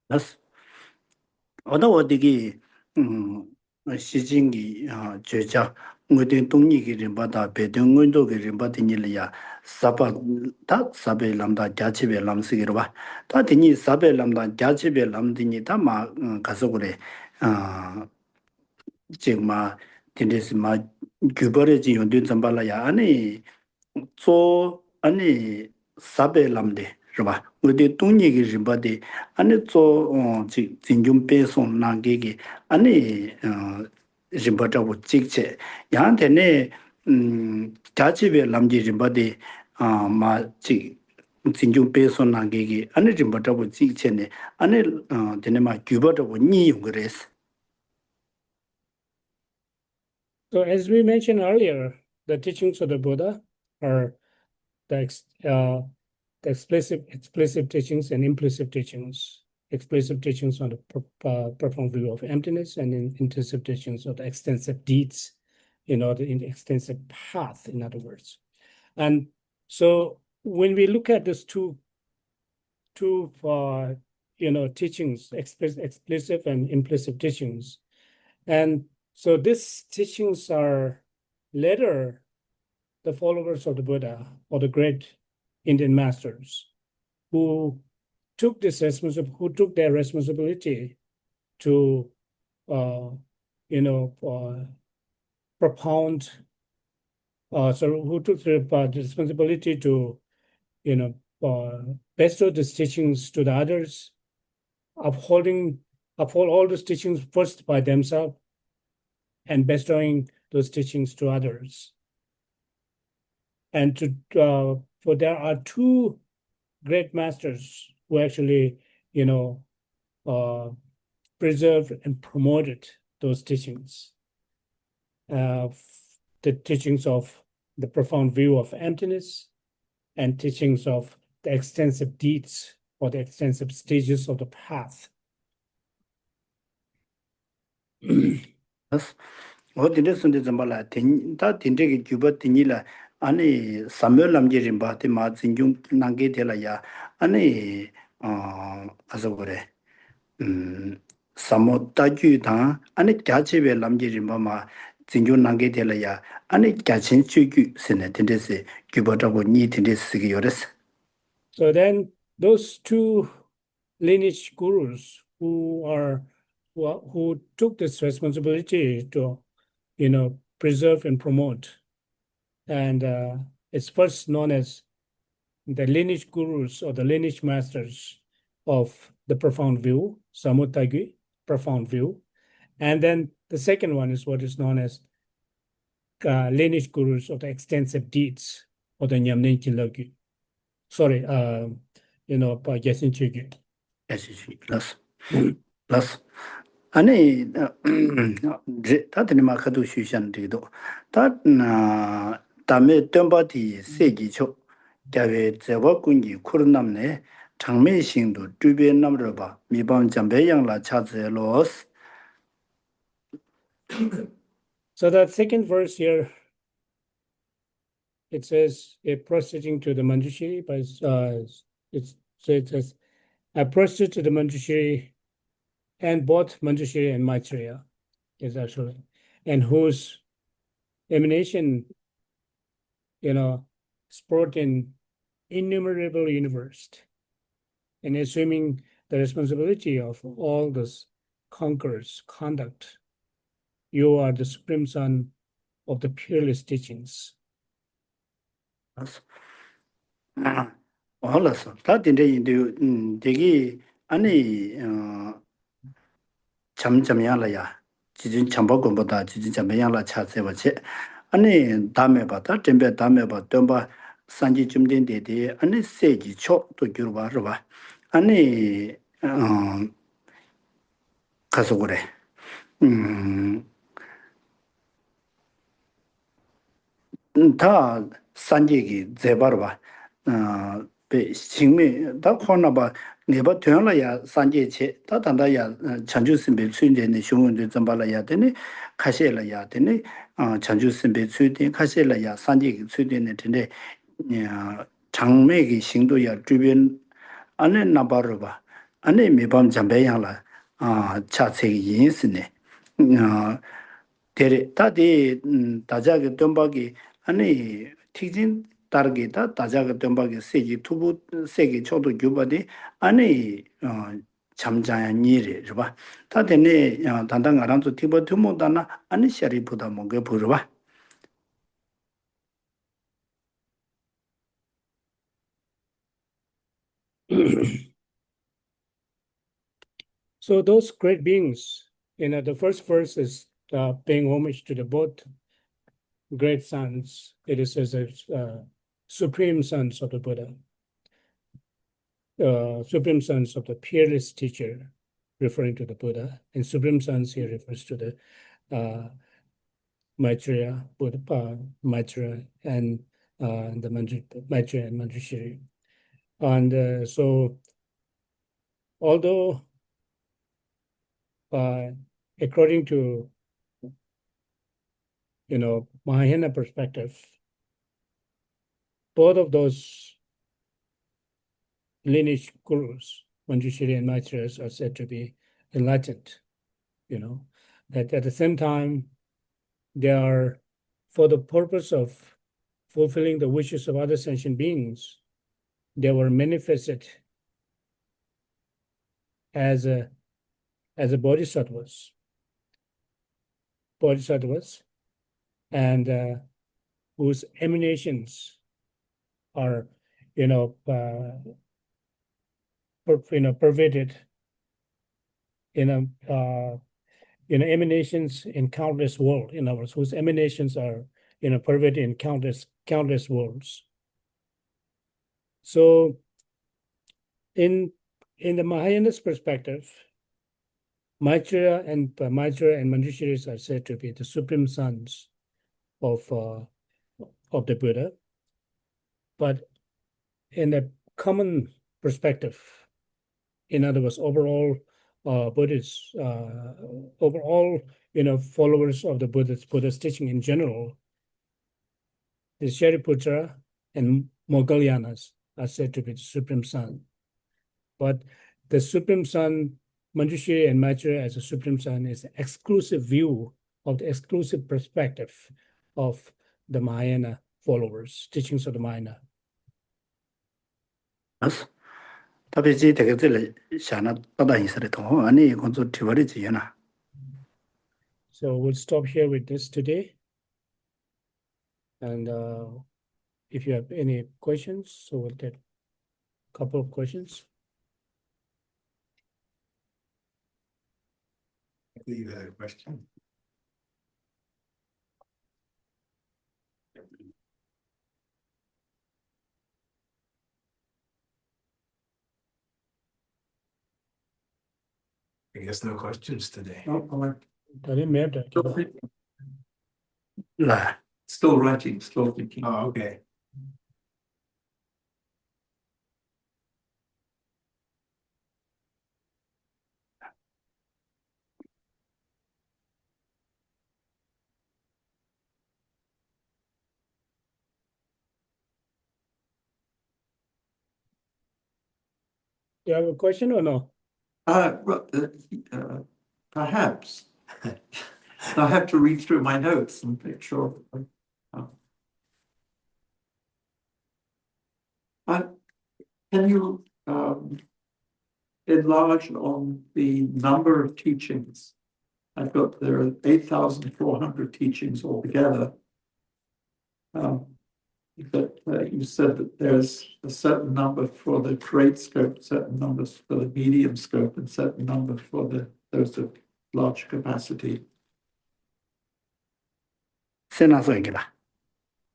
that's 어디기 시진기 제자 ngode tongni gi rimba da be de ngondo gi rimba de ni ya saba da sabe lamda jachi be lam si gi ba ta de ni sabe lamda jachi be lam de ni ta ma 가서 그래 지금 마 딘데스 마 규버레지 연된 점발라야 아니 조 아니 사벨람데 그봐 우리 동네기 림바데 아니 조 진중 배송 나게기 아니 림바다고 찍체 야한테네 자치베 람지 림바데 마지 진중 배송 나게기 아니 림바다고 찍체네 아니 데네마 규버다고 니용 그랬어. So as we mentioned earlier, the teachings of the Buddha are the explicit teachings and implicit teachings. Explicit teachings on the profound view of emptiness, and implicit teachings of the extensive deeds, in the extensive path, in other words. And so when we look at these two teachings, explicit and implicit teachings, and so these teachings are later the followers of the Buddha or the great Indian masters who took their responsibility to propound, who took the responsibility to bestow these teachings to the others, uphold all those teachings first by themselves, and bestowing those teachings to others. And for there are two great masters who actually, preserved and promoted those teachings. The teachings of the profound view of emptiness, and teachings of the extensive deeds or the extensive stages of the path. 어디에 선대 좀발라 다 딘데기 규버 딘이라 아니 사무엘 남제림바테 마진중 난게 될라야 아니 가서 그래 사모 따규다 아니 자체베 남제림바마 진중 난게 될라야 아니 자친 추규 세네 딘데세 규버다고 니 딘데스기 요레스. So then those two lineage gurus who took this responsibility to preserve and promote, and it's first known as the lineage gurus or the lineage masters of the profound view, Samutagui, profound view, and then the second one is what is known as lineage gurus of the extensive deeds, or the Nyamnen Chilagyu. Sorry, Yasin Chigyu. Plus. 아니 다들 마카도 쉬šan데도 다 담에 덤바디 세기초 자외 제법군기 코로나네 장매신도 주변 남으로 봐 미방 잠배양라 차즈로스. So the second verse here, it says, proceeding to the Manjushri, but it says, I proceed to the Manjushri, and both Manjushri and Maitreya is actually, and whose emanation, sport in innumerable universe, and assuming the responsibility of all this conquerors' conduct, you are the supreme son of the peerless teachings. 알았어. 다 된대인데 되게 아니 잠잠야라야. 지진 잠바고보다 지진 잠야라 차세버체. 아니 다음에 봐다 템베 다음에 봐. 덤바 산지 좀 된데데 아니 세지 초또 겨봐 봐. 아니 가서 그래. 다 산지기 제바로 봐. 싱미 다 코나바 네바 퇴원라야 산제체 다 단다야 chanjusimbe 추인되는 쇼문들 점발라야 되네 카셰라야 되네 chanjusimbe 추인된 카셰라야 산제기 추인되는 되네 장매기 신도야 주변 안에 나바르바 안에 매번 잠배양라 차체 인스네 데레 다디 다자게 dom박이 아니 티진 다르게다 다자게 dom박이 세지 투부 세기 초도 규바디 아니 잠자야 니레 봐 다데네 단단 알아서 티버 투모다나 아니 샤리보다 뭔가 부르바 So those great beings, the first verse is paying homage to the both great sons. It is as supreme sons of the Buddha, supreme sons of the peerless teacher, referring to the Buddha, and supreme sons here refers to the Maitreya, Buddha, Maitreya, and the Maitreya and Manjushri. And so, although according to Mahayana perspective, both of those lineage gurus, Manjushri and Maitreya, are said to be enlightened. That at the same time, they are, for the purpose of fulfilling the wishes of other sentient beings, they were manifested as a bodhisattvas, and whose emanations are, pervaded emanations in countless worlds. In other words, whose emanations are, pervaded in countless worlds. So, in the Mahayana's perspective, Maitreya and Manjushri are said to be the supreme sons of the Buddha. But in a common perspective, in other words, overall Buddhists, overall followers of the Buddha's teaching in general, the Shariputra and Moggallana's are said to be the supreme son. But the supreme son, Manjushri and Maitreya as a supreme son, is an exclusive view of the exclusive perspective of the Mahayana followers, teachings of the Mahayana. 답이지 되게들 샤나 따다 인사를 통해 아니 건조 티버리지나 So we'll stop here with this today. And if you have any questions, so we'll get a couple of questions. You had a question? I guess no questions today. 라 Still writing, still thinking. Oh, okay. You have a question or no? Perhaps. I have to read through my notes and make sure. Can you enlarge on the number of teachings? There are 8,400 teachings altogether. But you said that there's a certain number for the great scope, certain numbers for the medium scope, and certain number for those of large capacity. 세나서 얘기라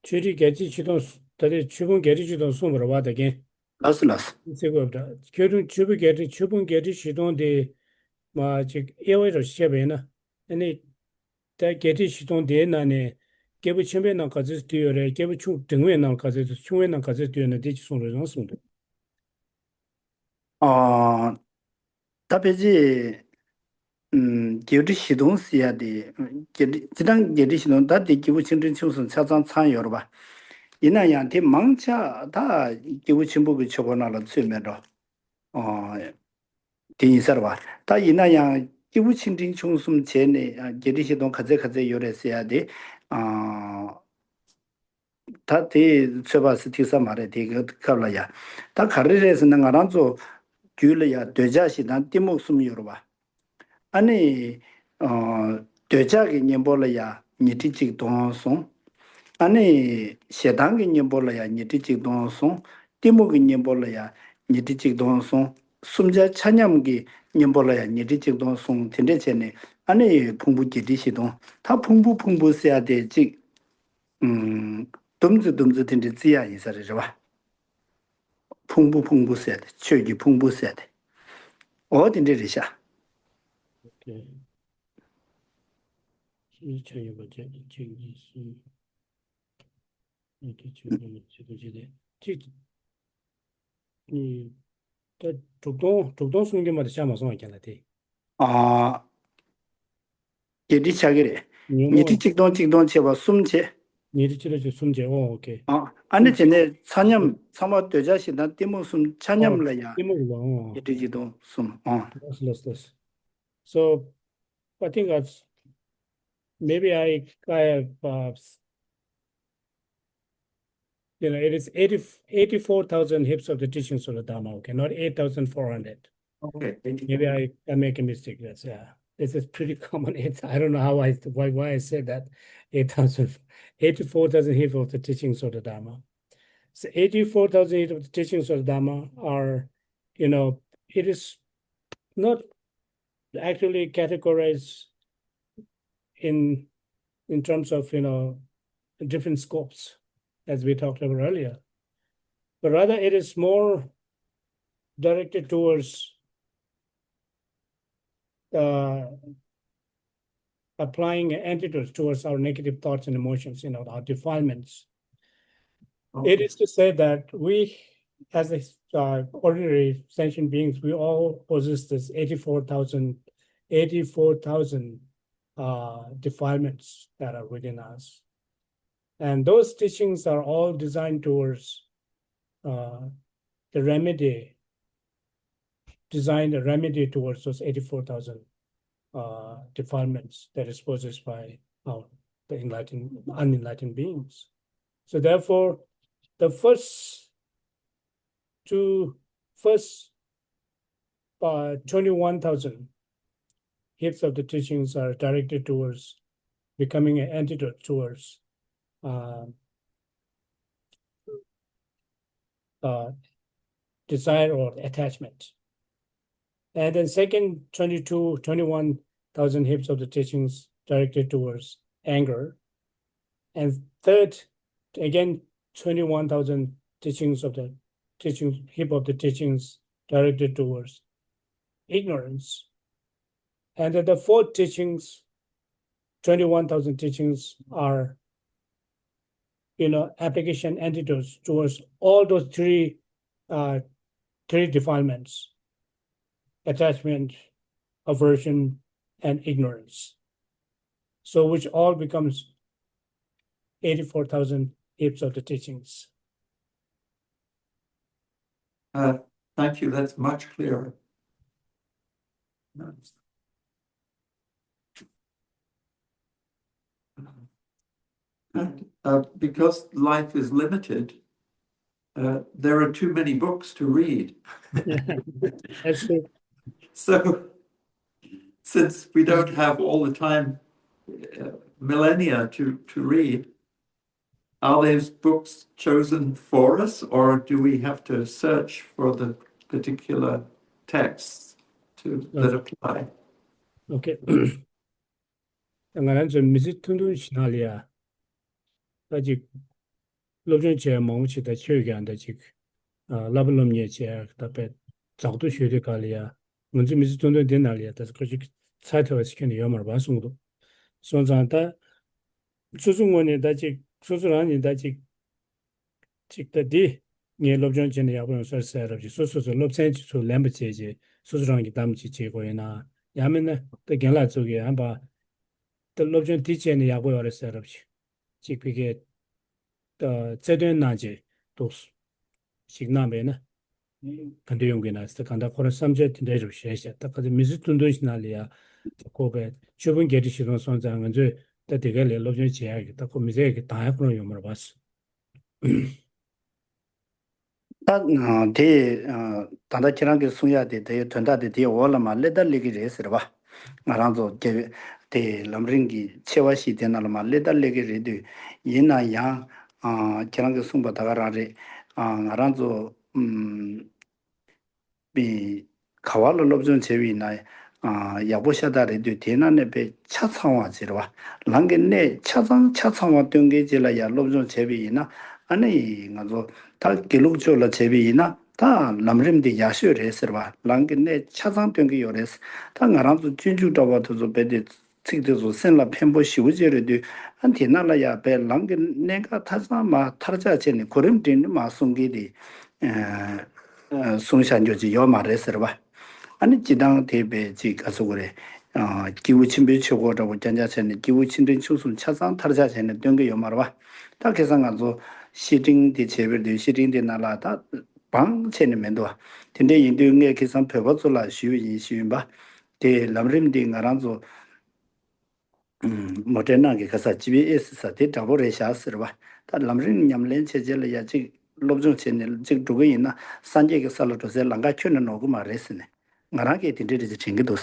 Chiri geji chidon, tadi chubun geji chidon sumra wada gen. 라스 Segobda. Chubun geji chidon de ma chik ewero shebe na. Ani ta geji chidon de na ne gebu chimbe na kazi tiyo re, gebu dengwe na kazi, chungwe na kazi tiyo na dechi sumra zang sumda. 답이지 기우리 시동 시야디 지당 게리 시동 다디 기부 친진 총선 차장 참여로 봐 이나양티 망차 다 기부 친부비 초보나로 쓰면로 디니서와 다 이나양 기부 친진 총숨 제네 제리시동 가제 요래서야 돼아 다디 쳐봐서 티사 말에 되게 걸어야 다 가르래서는 알아서 줄이야 되자시 난 띠목숨 요러봐 아니 되자기 님볼이야 니티직 동송 아니 세당기 님볼이야 니티직 동송 띠목이 님볼이야 니티직 동송 숨자 찬양기 님볼이야 니티직 동송 텐데체네 아니 풍부지리시동 다 풍부세야 되지 듬즈 텐데 지야 이사르죠 풍부세야 돼 최기 풍부세야 돼 어딘데리샤 Okay. 是这一个这个意思，你的主动送给我的下马送进来的， 아, 예리 차기래. 你有 니티 직동 쳐봐 숨체. 你的这个就送给我 OK， 아니 전에 찬염 참아 되자시 나 때문 숨 哦， 찬염라야. 你们我 예리 직동 숨. less. So I think that's maybe I have it is 84,000 hips of the teachings of the Dharma, okay, not 8,400. Okay. Maybe I make a mistake. Yes, yeah. This is pretty common. I don't know why I said that. 84,000 hips of the teachings of the Dharma. So 84,000 hips of the teachings of the Dharma are, it is not actually categorized in terms of different scopes, as we talked about earlier, but rather it is more directed towards applying antidotes towards our negative thoughts and emotions, our defilements. Okay. It is to say that we, as ordinary sentient beings, we all possess this 84,000 defilements that are within us. And those teachings are all designed towards designed a remedy towards those 84,000 defilements that is possessed by the unenlightened beings. So therefore, the first 21,000 hips of the teachings are directed towards becoming an antidote towards desire or attachment. And then second 21,000 hips of the teachings directed towards anger. And third, again, 21,000 teachings of the hip of the teachings directed towards ignorance. And then the fourth teachings, 21,000 teachings are, application antidotes towards all those three defilements: attachment, aversion, and ignorance. So which all becomes 84,000 hips of the teachings. Thank you. That's much clearer. And because life is limited, there are too many books to read. That's true. So, since we don't have all the time, millennia to read, are those books chosen for us, or do we have to search for the particular texts that apply? Okay. ngana zo mizi tundu shinalia aji lobjun che mongchi da chögyan da jik lablom ye che da pe zagdu shöde kalia munzi mizi tundu denalia da ko jik saito siken yomar ba sungdo sonzan da suzungone da jik suzurani da jik da di nge lobjun che ne yabon sar sarab ji so lobsen chi so lemba che je suzurangi damchi che ko na yamen da genla zoge amba the lobjon teacher ni yago yore sarabchi chikpige the zedon naji dos signame na 근데 용기나 있어. 간다 코로 삼제 tindejo shesha. 딱까지 미스 tun도시날이야. 고베 주변 게리시로 손장은 저 되게 렐로전 지야기. 딱고 미세게 다야 그런 용어를 봤어. 다 단다 지난게 수야데 대 전다데 대 올라마 레달리기 레스르 봐. 말아도 대 람링기 체와시 되나라마 레달리기 레드 이나야 지난게 숨바 다가라리 알아도 비 가왈로 럽존 제위나 야보샤다레도 대난에 배 차상화지로 봐. 랑게네 차상화 등게지라 야 럽존 제위나 아니 가서 다 기록조라 제비이나 다 남림디 야슈레스르 봐. 랑게네 차상 등게 요레스 다 나랑도 진주다와도 배데 찍도서 센라 펜보 시우제르디 안티나라야 배 랑게네가 타사마 타르자체니 고름딘 마송기디 송산조지 요마레스르 봐. 아니 지당 대배 지 가서 그래 기후 침배 최고라고 전자체는 기후 침대 추순 차상 타르자체는 등게 요마르 봐. 다 계산가서 시딩디 제별도 시딩디 나라다 방체는면도 근데 인도에 계산 표버줄라 쉬우인 쉬운바 대 람림디 나란조 모데나게 가서 GBS사 대 잡으래 샤스르바 다 람림 냠렌 체젤 야지 롭종 채널 즉 두고 있나 산제게 살로도세 랑가 큐는 오고 말했으네 나라게 딘데지 챙겨뒀어.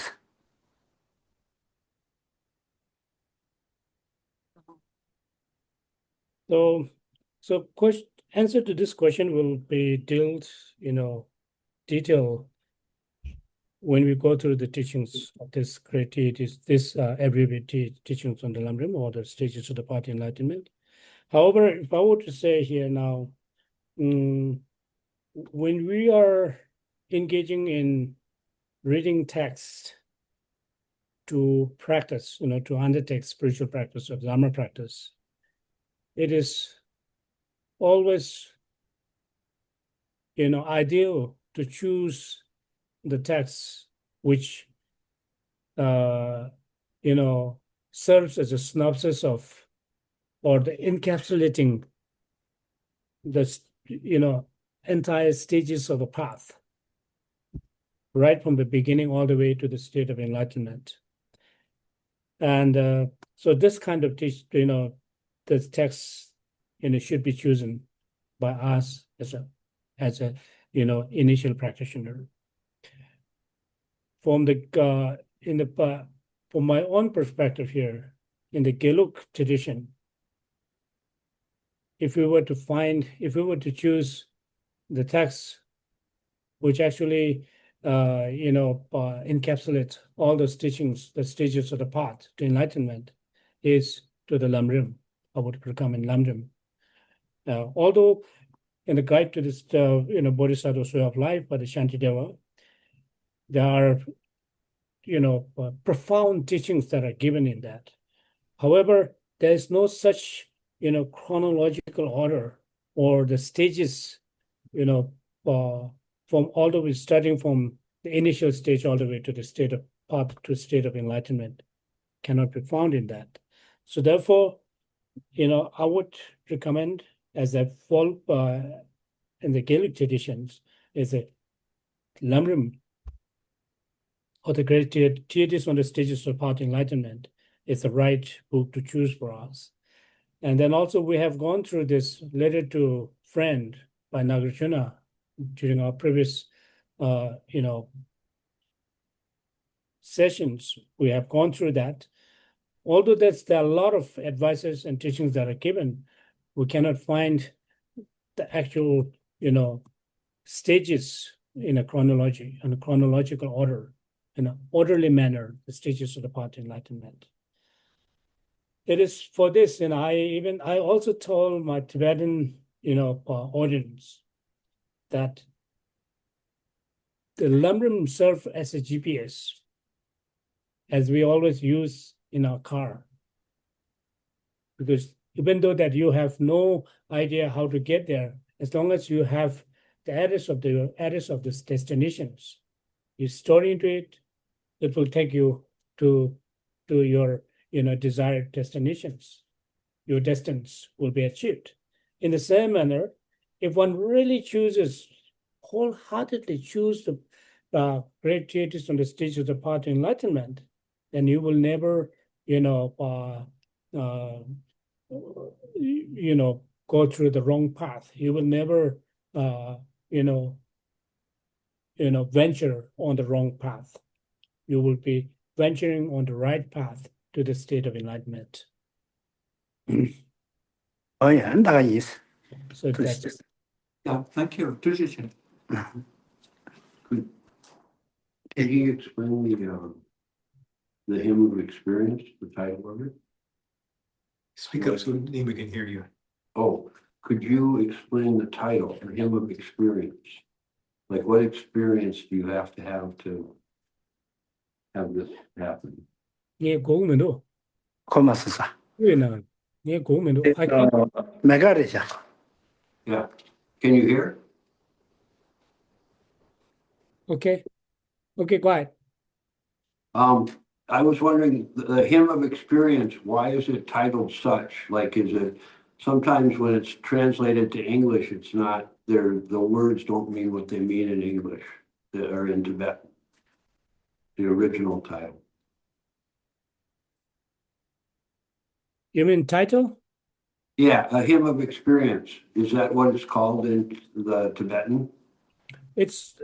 So answer to this question will be dealt, detail when we go through the teachings of this abbreviated teachings on the Lamrim or the stages of the path enlightenment. However, if I were to say here now, when we are engaging in reading text to practice, to undertake spiritual practice or Dharma practice, it is always, ideal to choose the text which, serves as a synopsis of, or the encapsulating the, entire stages of the path, right from the beginning all the way to the state of enlightenment. And so this kind of the text, should be chosen by us as a initial practitioner. From my own perspective here, in the Geluk tradition, if we were to choose the text which actually encapsulate all the teachings, the stages of the path to enlightenment, is to the Lamrim. I would recommend Lamrim. Although in the guide to this, Bodhisattva's way of life by the Shantideva, there are, profound teachings that are given in that. However, there is no such, chronological order or the stages, from all the way starting from the initial stage all the way to the state of path to state of enlightenment cannot be found in that. So therefore, I would recommend, as I fall in the Gaelic traditions, is a Lamrim, or the great treatise on the stages of path enlightenment, is the right book to choose for us. And then also we have gone through this letter to friend by Nagarjuna during our previous, sessions. We have gone through that. Although there are a lot of advices and teachings that are given, we cannot find the actual, stages in a chronological order, in an orderly manner, the stages of the path to enlightenment. It is for this, and I also told my Tibetan, audience that the Lamrim serve as a GPS, as we always use in our car. Because even though that you have no idea how to get there, as long as you have the address of the destinations, you store into it, it will take you to your desired destinations. Your destinies will be achieved. In the same manner, if one really chooses wholeheartedly choose the great deities on the stage of the path to enlightenment, then you will never, go through the wrong path. You will never, venture on the wrong path. You will be venturing on the right path to the state of enlightenment. 导演大概意思。 So that's Yeah, thank you. 朱志全。 Can you explain the hymn of experience, the title of it? Speak up so Nima can hear you. Oh, could you explain the title, the hymn of experience? Like what experience do you have to have this happen? 예, 고음에도 고맙습니다. 왜나 예, 고음에도 메가리자. Yeah, can you hear? Okay, quiet. I was wondering, the hymn of experience, why is it titled such? Like, is it, sometimes when it's translated to English, it's not, the words don't mean what they mean in English, that are in Tibetan. The original title. You mean title? Yeah, a hymn of experience. Is that what it's called in the Tibetan? It's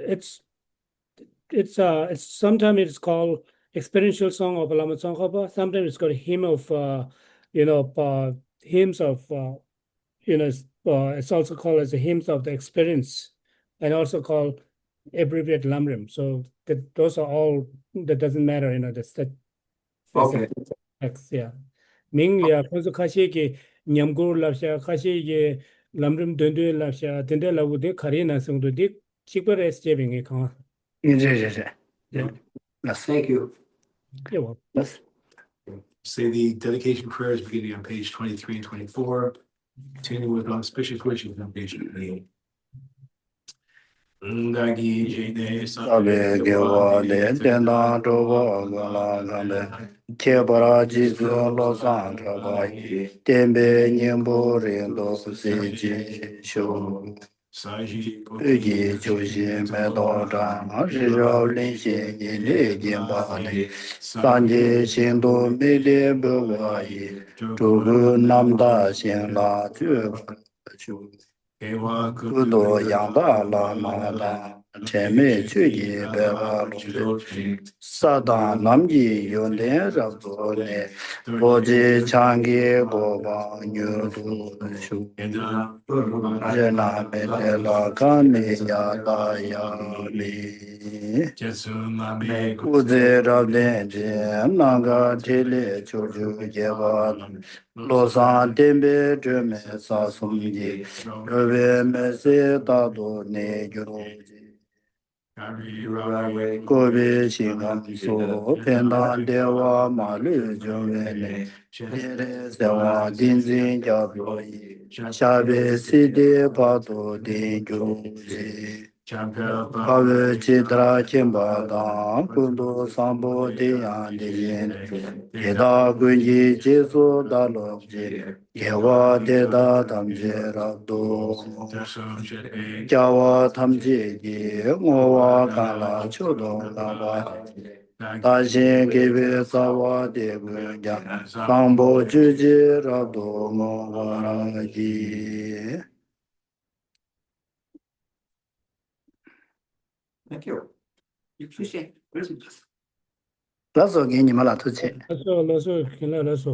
sometimes it's called experiential song of Lama Tsongkapa. Sometimes it's called hymn of hymns of it's also called as the hymns of the experience, and also called abbreviated lamrim. So those are all, that doesn't matter, Okay. text, yeah. Minglia also kashi nyamgur lapsha kashi lamrim dundu lapsha dende lawu de karina sungdu de chikbar SJBing kama. Yeah. Thank you. Yeah, well, Say the dedication prayers beginning on page 23 and 24. Continue with auspicious wishes on page 28. Ngagi jene Sabe gewa le dena dobo gala gambe kebara jizu lo san trabai tembe nyembo rindo se ji sho Saji yi joji me do zhang ri rao lin xin yi le jin ba li san ji xin do me le be wa yi zhu gu nam da xin la ju chu Kewa gu do yang da la ma da chen me chu yi be ba lu sa da nam ji yun den rab do ne bo ji chang ge bo ba nyu du shu je na me le la ka ne ya da ya li u ze rab den je na ga te le chu ju je ba lo san ten be zhe me sa sum ji ro ve me se da do ne ju ro ji Kobe Shingam So Pendan Dewa Malu Jungene Jere Sewa Dinzin Jaboi Shabe Sidi Pato Din Juji Kave Chitra Chimbada Kundu Sambo Diyan Diyin Keda Gunji Jesu Dalokji Kewa Deda Tamje Rabdo Jawa Tamje Gi Ngowa Kala Chodong Lama Tashin Kebe Sawa De Gunja Sambo Juji Rabdo Ngowa Ji Thank you. 谢谢。 老早给你们老头钱。老说，